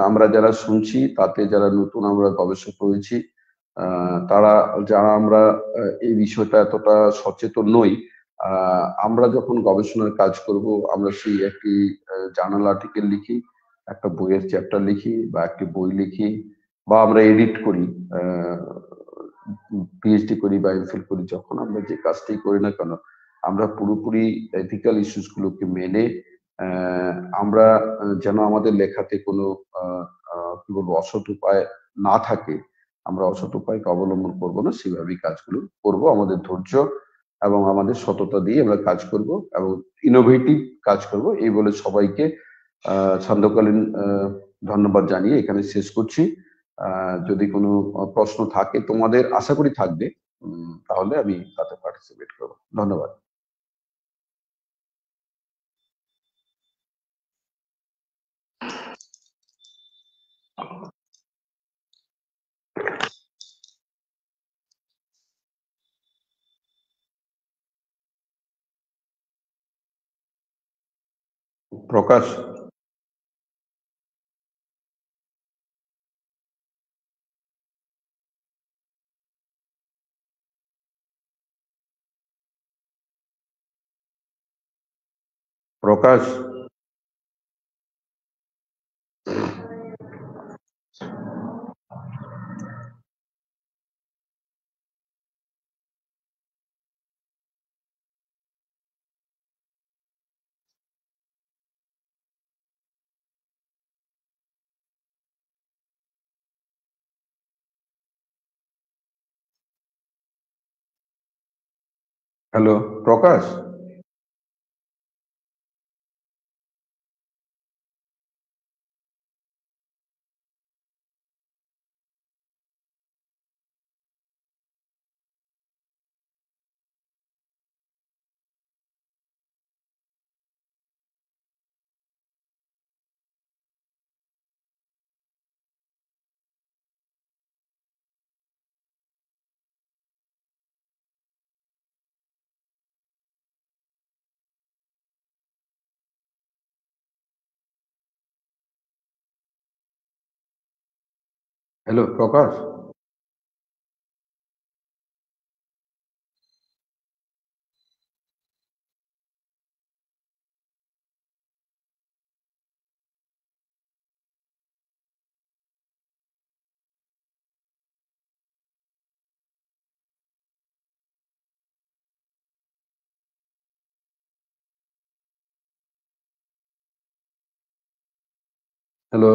আমরা যারা শুনছি তাতে যারা নতুন আমরা গবেষক রয়েছি, তারা যারা আমরা এই বিষয়টা এতটা সচেতন নই, আমরা যখন গবেষণার কাজ করব আমরা সেই একটি জার্নাল আর্টিকেল লিখি, একটা বইয়ের চ্যাপ্টার লিখি বা একটি বই লিখি, বা আমরা এডিট করি, পিএইচডি করি বা এমফিল করি, যখন আমরা যে কাজটাই করি না কেন আমরা পুরোপুরি এথিক্যাল ইস্যুস গুলোকে মেনে আমরা যেন আমাদের লেখাতে কোনো কি বলবো অসৎ উপায় না থাকে, আমরা অসৎ উপায়কে অবলম্বন করব না, সেভাবেই কাজগুলো করব। আমাদের ধৈর্য এবং আমাদের সততা দিয়ে আমরা কাজ করব এবং ইনোভেটিভ কাজ করব, এই বলে সবাইকে সান্ধ্যকালীন ধন্যবাদ জানিয়ে এখানে শেষ করছি। যদি কোনো প্রশ্ন থাকে, তোমাদের আশা করি থাকবে, তাহলে আমি তাতে পার্টিসিপেট করব। ধন্যবাদ। Prakash. Prakash. Hello Prakash. Hello Prakash. Hello.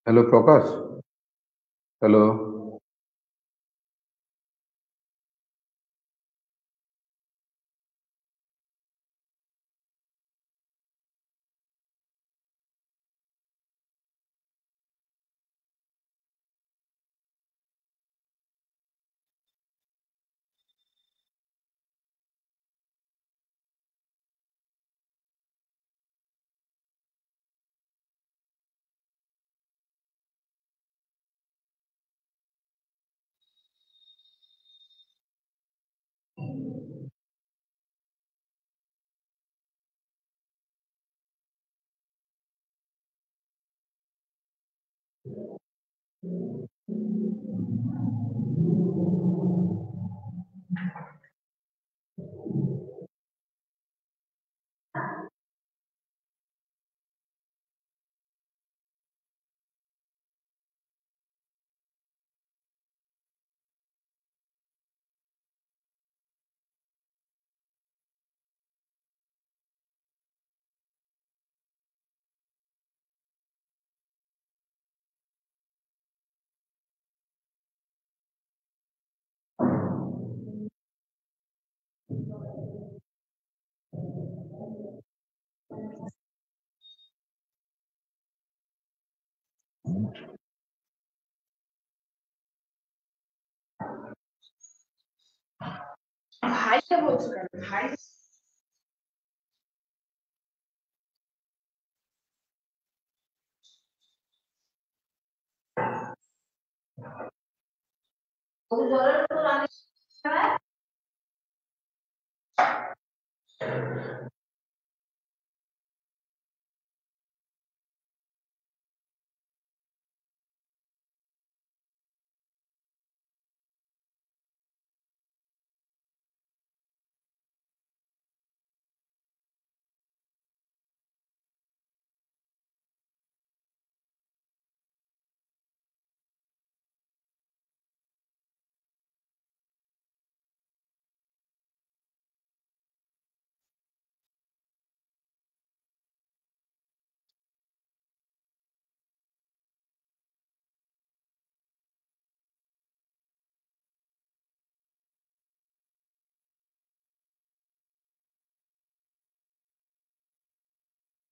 Hello Prakash. Hello. ভাইকে বলছো কেন ভাই?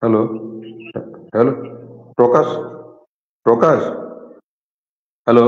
Hello. Hello Prakash. Prakash. Hello.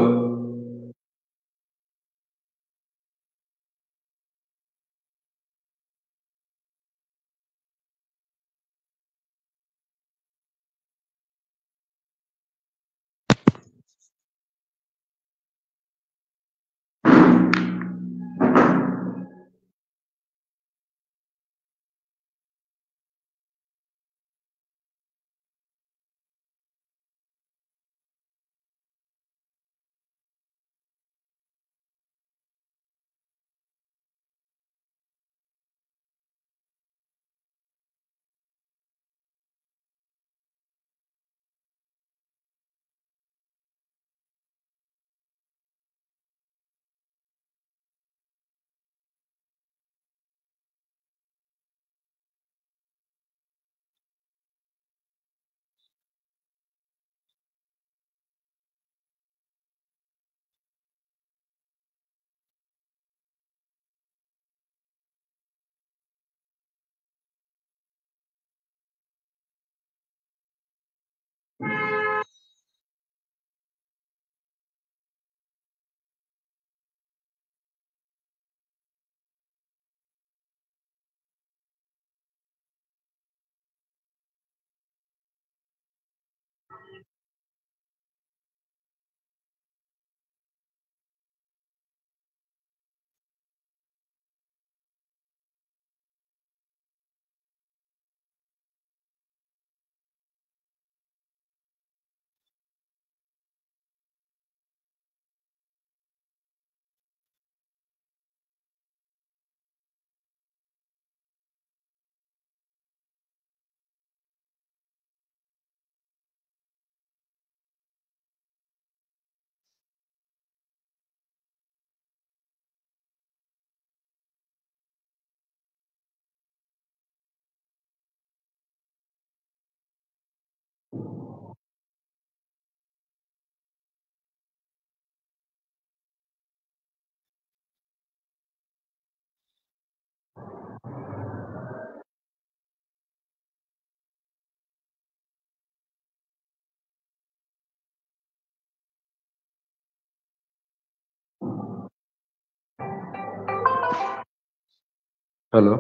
Hello,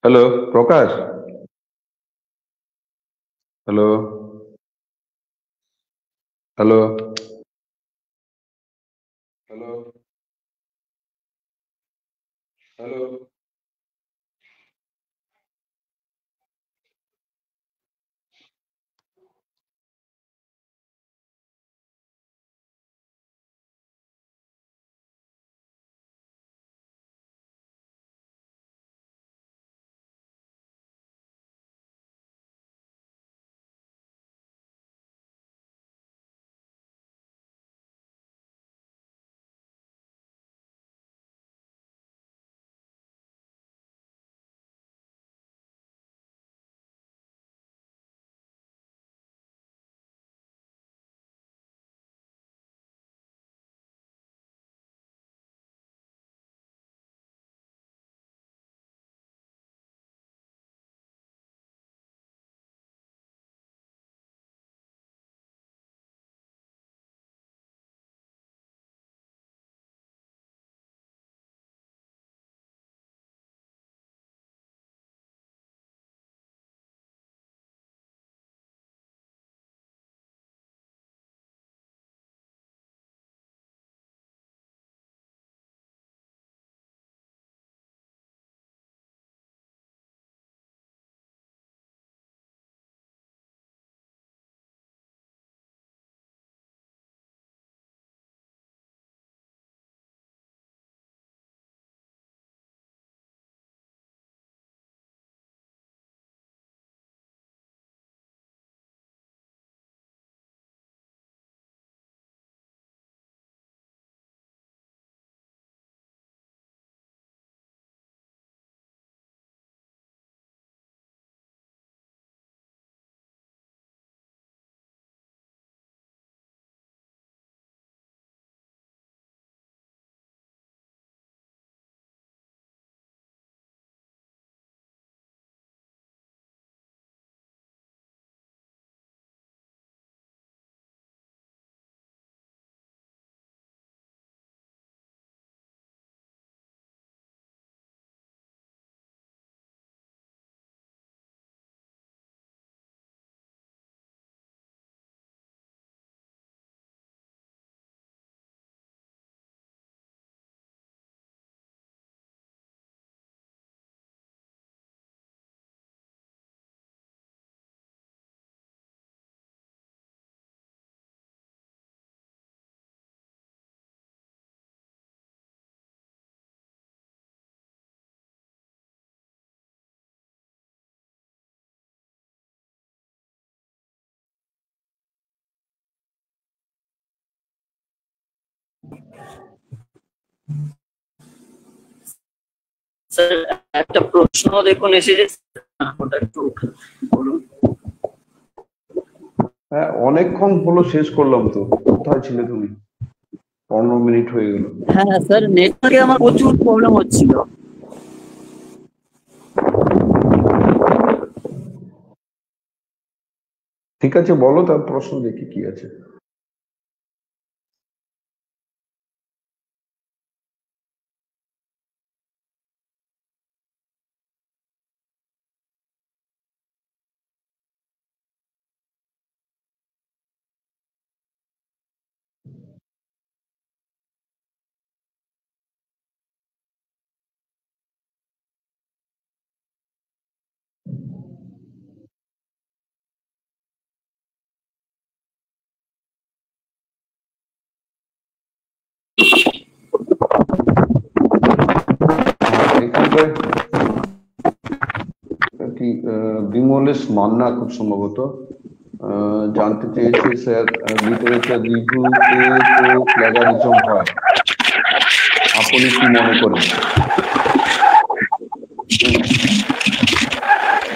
hello, Prakash, hello, hello, hello, hello. Sir, একটা প্রশ্ন দেখুন এসেছে, ওটা একটু বলুন। হ্যাঁ, অনেকক্ষণ হলো শেষ করলাম তো। কোথায় ছিলে তুমি? 15 মিনিট হয়ে গেল। হ্যাঁ স্যার, নেটওয়ার্কে আমার প্রচুর প্রবলেম হচ্ছিল। ঠিক আছে, বলো তার প্রশ্ন দেখি কি আছে। এখানটায় কি বিমলেশ মান্না খুব সম্ভবত জানতে চেয়েছে, স্যার লিটারেচার রিভিউতে তো প্ল্যাগারিজম হয়, আপনি কি মনে করেন?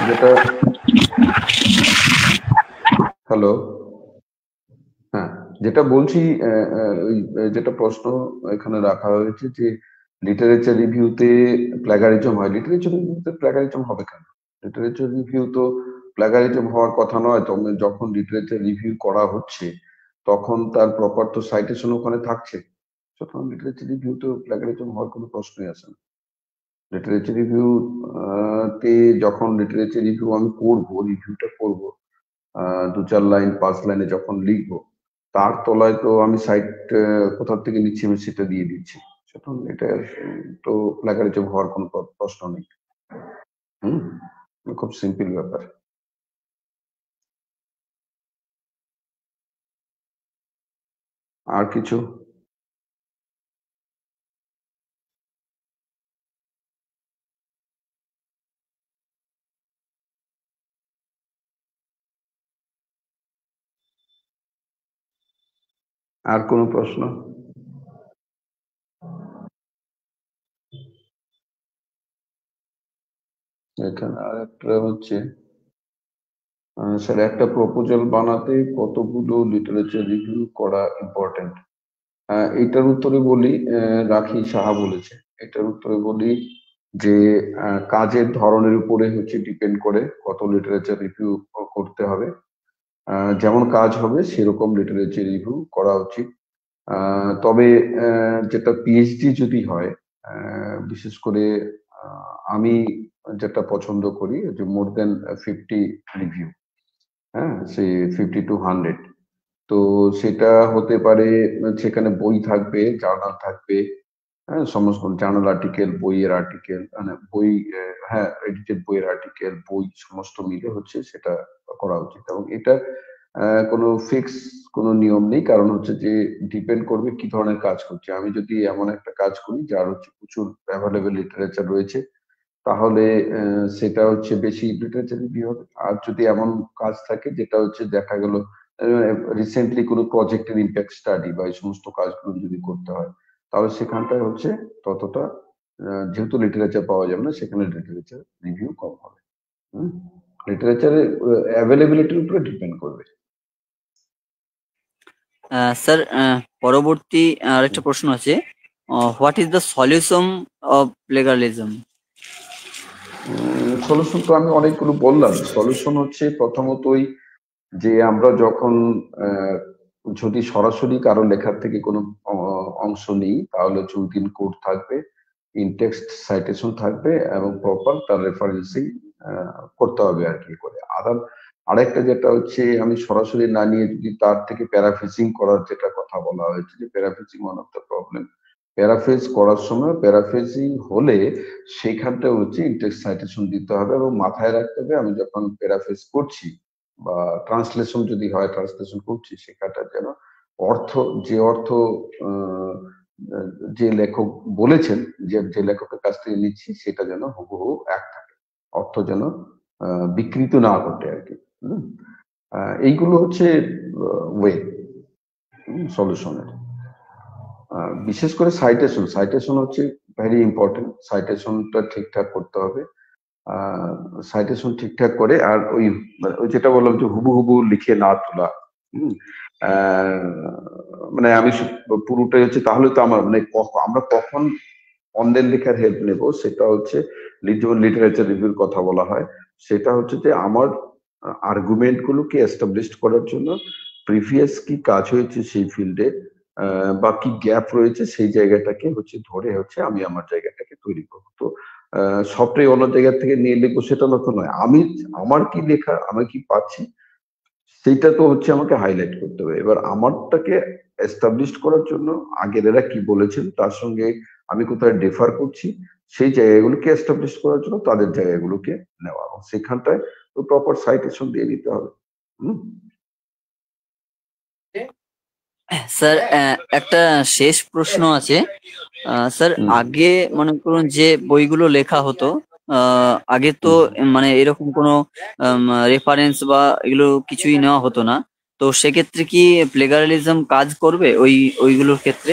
যেটা, হ্যালো, হ্যাঁ, যেটা বলছি, ওই যেটা প্রশ্ন এখানে রাখা হয়েছে যে লিটারেচার রিভিউতে প্ল্যাগারিজম হয়, লিটারেচার রিভিউতে প্ল্যাগারিজম হবে কেন? লিটারেচার রিভিউ তো প্ল্যাগারিজম হওয়ার কথা নয়। তবে যখন লিটারেচার রিভিউ করা হচ্ছে তখন তার প্রপার তো সাইটেশন ওখানে থাকছে, সুতরাং লিটারেচার রিভিউ তো প্ল্যাগারিজম হওয়ার কোনো প্রশ্নই আসে না। লিটারেচার রিভিউ তে যখন লিটারেচার রিভিউ আমি করবো, রিভিউটা করবো, 2-4 লাইন 5 লাইনে যখন লিখবো, তার তলায় তো আমি সাইট কোথা থেকে নিচ্ছি আমি সেটা দিয়ে দিচ্ছি। সুতরাং এটা তো প্ল্যাগারিজম হওয়ার কোনো প্রশ্ন নেই। খুব সিম্পল ব্যাপার। আর কিছু? আর কোনো প্রশ্ন? এখানে আর একটা হচ্ছে স্যার, একটা প্রপোজাল বানাতে কতগুলো লিটারেচার রিভিউ করা ইম্পর্টেন্ট? এটার উত্তরে বলি, রাখি সাহা বলেছে, এটার উত্তরে বলি যে কাজের ধরনের উপরে হচ্ছে ডিপেন্ড করে কত লিটারেচার রিভিউ করতে হবে। যেমন কাজ হবে সেরকম লিটারেচার রিভিউ করা উচিত। তবে যেটা পিএইচডি যদি হয়, বিশেষ করে আমি যেটা পছন্দ করি যে মোর দেন 50 রিভিউ, হ্যাঁ, সেই 50 to 100। তো সেটা হতে পারে, সেখানে বই থাকবে, জার্নাল থাকবে, হ্যাঁ, সমস্ত জার্নাল আর্টিকেল, বইয়ের আর্টিকেল, মানে বই, হ্যাঁ, এডিটেড বইয়ের আর্টিকেল, বই সমস্ত মিলে হচ্ছে সেটা করা উচিত। এবং এটা কোনো ফিক্স কোনো নিয়ম নেই, কারণ হচ্ছে যে ডিপেন্ড করবে কি ধরনের কাজ করছে। আমি যদি এমন একটা কাজ করি যার হচ্ছে প্রচুর অ্যাভেলেবেল লিটারেচার রয়েছে, তাহলে সেটা হচ্ছে বেশি লিটারেচার রিভিউ হবে। আর যদি এমন কাজ থাকে যেটা হচ্ছে দেখা গেল রিসেন্টলি কোনো প্রজেক্টের ইম্প্যাক্ট স্টাডি বা এই সমস্ত কাজগুলো যদি করতে হয়, তাহলে সেখানটায় হচ্ছে ততটা যেহেতু লিটারেচার পাওয়া যাবে না, সেখানে লিটারেচার রিভিউ কম হবে। লিটারেচারের অ্যাভেলেবিলিটির উপরে ডিপেন্ড করবে। স্যার, পরবর্তী আরেকটা প্রশ্ন আছে, what is the solution of plagiarism? Solution তো আমি অনেকগুলো বললাম। সলিউশন হচ্ছে প্রথমতই যে আমরা যখন যদি সরাসরি কারো লেখার থেকে কোনো অংশ নিই, তাহলে হচ্ছে উইদিন কোড থাকবে, ইনটেক্সট সাইটেশন থাকবে এবং প্রপার তার রেফারেন্সিং করতে হবে আর কি করে। আরেকটা যেটা হচ্ছে আমি সরাসরি না নিয়ে যদি তার থেকে প্যারাফ্রেজিং করার যেটা কথা বলা হয়েছে, যে paraphrasing one of the problem. Paraphrase করার সময় প্যারাফ্রেজিং হলে সেইখানটা হচ্ছে ইনটেক্সট সাইটেশন দিতে হবে এবং মাথায় রাখতে হবে আমি যখন প্যারাফ্রেজ করছি বা ট্রান্সলেশন যদি হয়, ট্রান্সলেশন করছি, সেখানটা যেন অর্থ, যে অর্থ যে লেখক বলেছেন, যে লেখকের কাছ থেকে নিচ্ছি, সেটা যেন হুবহু এক থাকে, অর্থ যেন বিকৃত না ঘটে আর কি। এইগুলো হচ্ছে ওয়ে সলিউশনের। বিশেষ করে সাইটেশন হচ্ছে ভেরি ইম্পর্টেন্ট। সাইটেশনটা ঠিকঠাক করতে হবে, সাইটেশন ঠিকঠাক করে। আর ওই যেটা বললাম যে হুবহু লিখে না তোলা, মানে আমি পুরোটাই হচ্ছে, তাহলে তো আমার মানে আমরা কখন অন্যের লেখার হেল্প নেব, সেটা হচ্ছে যেমন লিটারেচার রিভিউর কথা বলা হয়, সেটা হচ্ছে যে আমার আর্গুমেন্ট গুলোকে এস্টাবলিশ করার জন্য প্রিভিয়াস কি কাজ হয়েছে সেই ফিল্ডে, বা কি গ্যাপ রয়েছে সেই জায়গাটাকে হচ্ছে ধরে হচ্ছে আমি আমার জায়গাটাকে তৈরি করবো। তো সবটাই অন্য জায়গা থেকে নিয়ে লিখবো সেটা তো নয়। আমি আমার কি লেখা, আমি কি পাচ্ছি, সেইটা তো হচ্ছে আমাকে হাইলাইট করতে হবে। এবার আমারটাকে এস্টাবলিশ করার জন্য আগের এরা কি বলেছেন তার সঙ্গে আমি কোথায় ডিফার করছি, সেই জায়গাগুলোকে এস্টাবলিশ করার জন্য তাদের জায়গাগুলোকে নেওয়া, এবং সেখানটায় তো প্রপার সাইটেশন দিয়ে নিতে হবে। স্যার, একটা শেষ প্রশ্ন আছে। স্যার, আগে মনে করুন যে বইগুলো লেখা হতো, আগে তো মানে এরকম কোনো রেফারেন্স বা এগুলো কিছুই নেওয়া হতো না। তো সেক্ষেত্রে কি প্লেগারিজম কাজ করবে ওইগুলোর ক্ষেত্রে?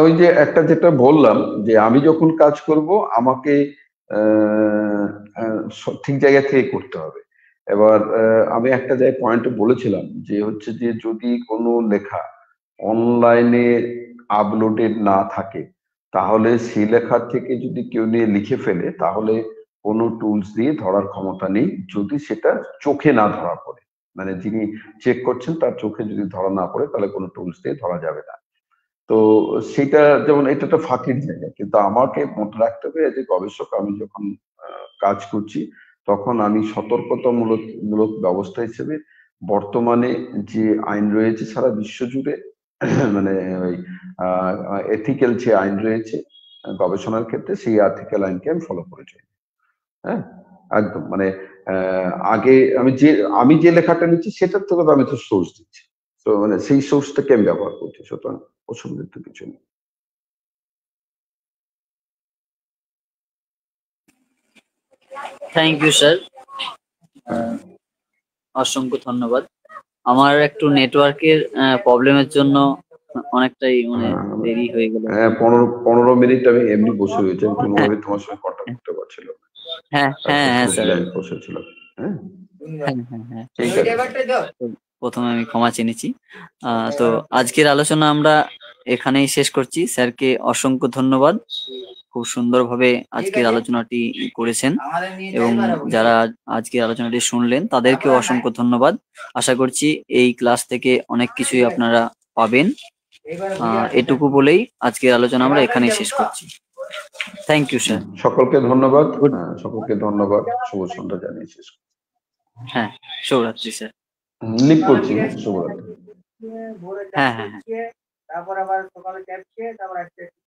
ওই যে একটা যেটা বললাম যে আমি যখন কাজ করব আমাকে ঠিক জায়গা থেকে করতে হবে। এবার আমি একটা জায়গায় পয়েন্টে বলেছিলাম যে হচ্ছে যে যদি কোনো লেখা অনলাইনে আপলোডেড না থাকে, তাহলে সেই লেখার থেকে যদি কেউ নিয়ে লিখে ফেলে, তাহলে কোনো টুলস দিয়ে ধরার ক্ষমতা নেই, যদি সেটা চোখে না ধরা পড়ে। মানে যিনি চেক করছেন তার চোখে যদি ধরা না পড়ে, তাহলে কোনো টুলস দিয়ে ধরা যাবে না। তো সেটা যেমন এটা একটা ফাঁকির জায়গা, কিন্তু আমাকে মনে রাখতে হবে যে গবেষক আমি যখন কাজ করছি তখন আমি সতর্কতামূলক মূলক ব্যবস্থা হিসেবে বর্তমানে যে আইন রয়েছে সারা বিশ্ব জুড়ে, মানে ওই এথিক্যাল যে আইন রয়েছে গবেষণার ক্ষেত্রে, সেই আর্থিক্যাল আইনকে আমি ফলো করে যাই। হ্যাঁ, একদম মানে আগে আমি যে লেখাটা নিচ্ছি সেটার থেকে তো আমি তো সোর্স দিচ্ছি, তো মানে সেই সোর্সটাকে আমি ব্যবহার করছি, সুতরাং অসুবিধার তো কিছু নেই। থ্যাংক ইউ স্যার, অসংখ্য ধন্যবাদ। আমার একটু নেটওয়ার্কের প্রবলেমের জন্য অনেকটাই মানে দেরি হয়ে গেল। হ্যাঁ, 15 মিনিট আমি এমনি বসে রয়েছি, আমি কোনোভাবে তোমার সঙ্গে কন্ট্যাক্ট করতে পারছিলাম না। হ্যাঁ হ্যাঁ হ্যাঁ স্যার, আমি বসেছিলাম। হ্যাঁ, হ্যাঁ হ্যাঁ হ্যাঁ, ঠিক আছে। তো প্রথমে আমি ক্ষমা চেয়েছি। তো আজকের আলোচনা আমরা এখানেই শেষ করছি। স্যারকে অসংখ্য ধন্যবাদ, খুব সুন্দরভাবে আজকের আলোচনাটি করেছেন, এবং যারা আজকের আলোচনাটি শুনলেন তাদেরকেও অসংখ্য ধন্যবাদ। আশা করছি এই ক্লাস থেকে অনেক কিছুই আপনারা পাবেন। এটুকু বলেই আজকের আলোচনা আমরা এখানেই শেষ করছি। Thank you sir. সকলকে ধন্যবাদ। Good. সকলকে ধন্যবাদ, শুভ সন্ধ্যা জানিয়ে শেষ করছি। হ্যাঁ, শুভরাত্রি স্যার। লিক করছি, শুভরাত্রি। হ্যাঁ হ্যাঁ হ্যাঁ। তারপর আবার সকালে ক্যাব খেয়ে তারপর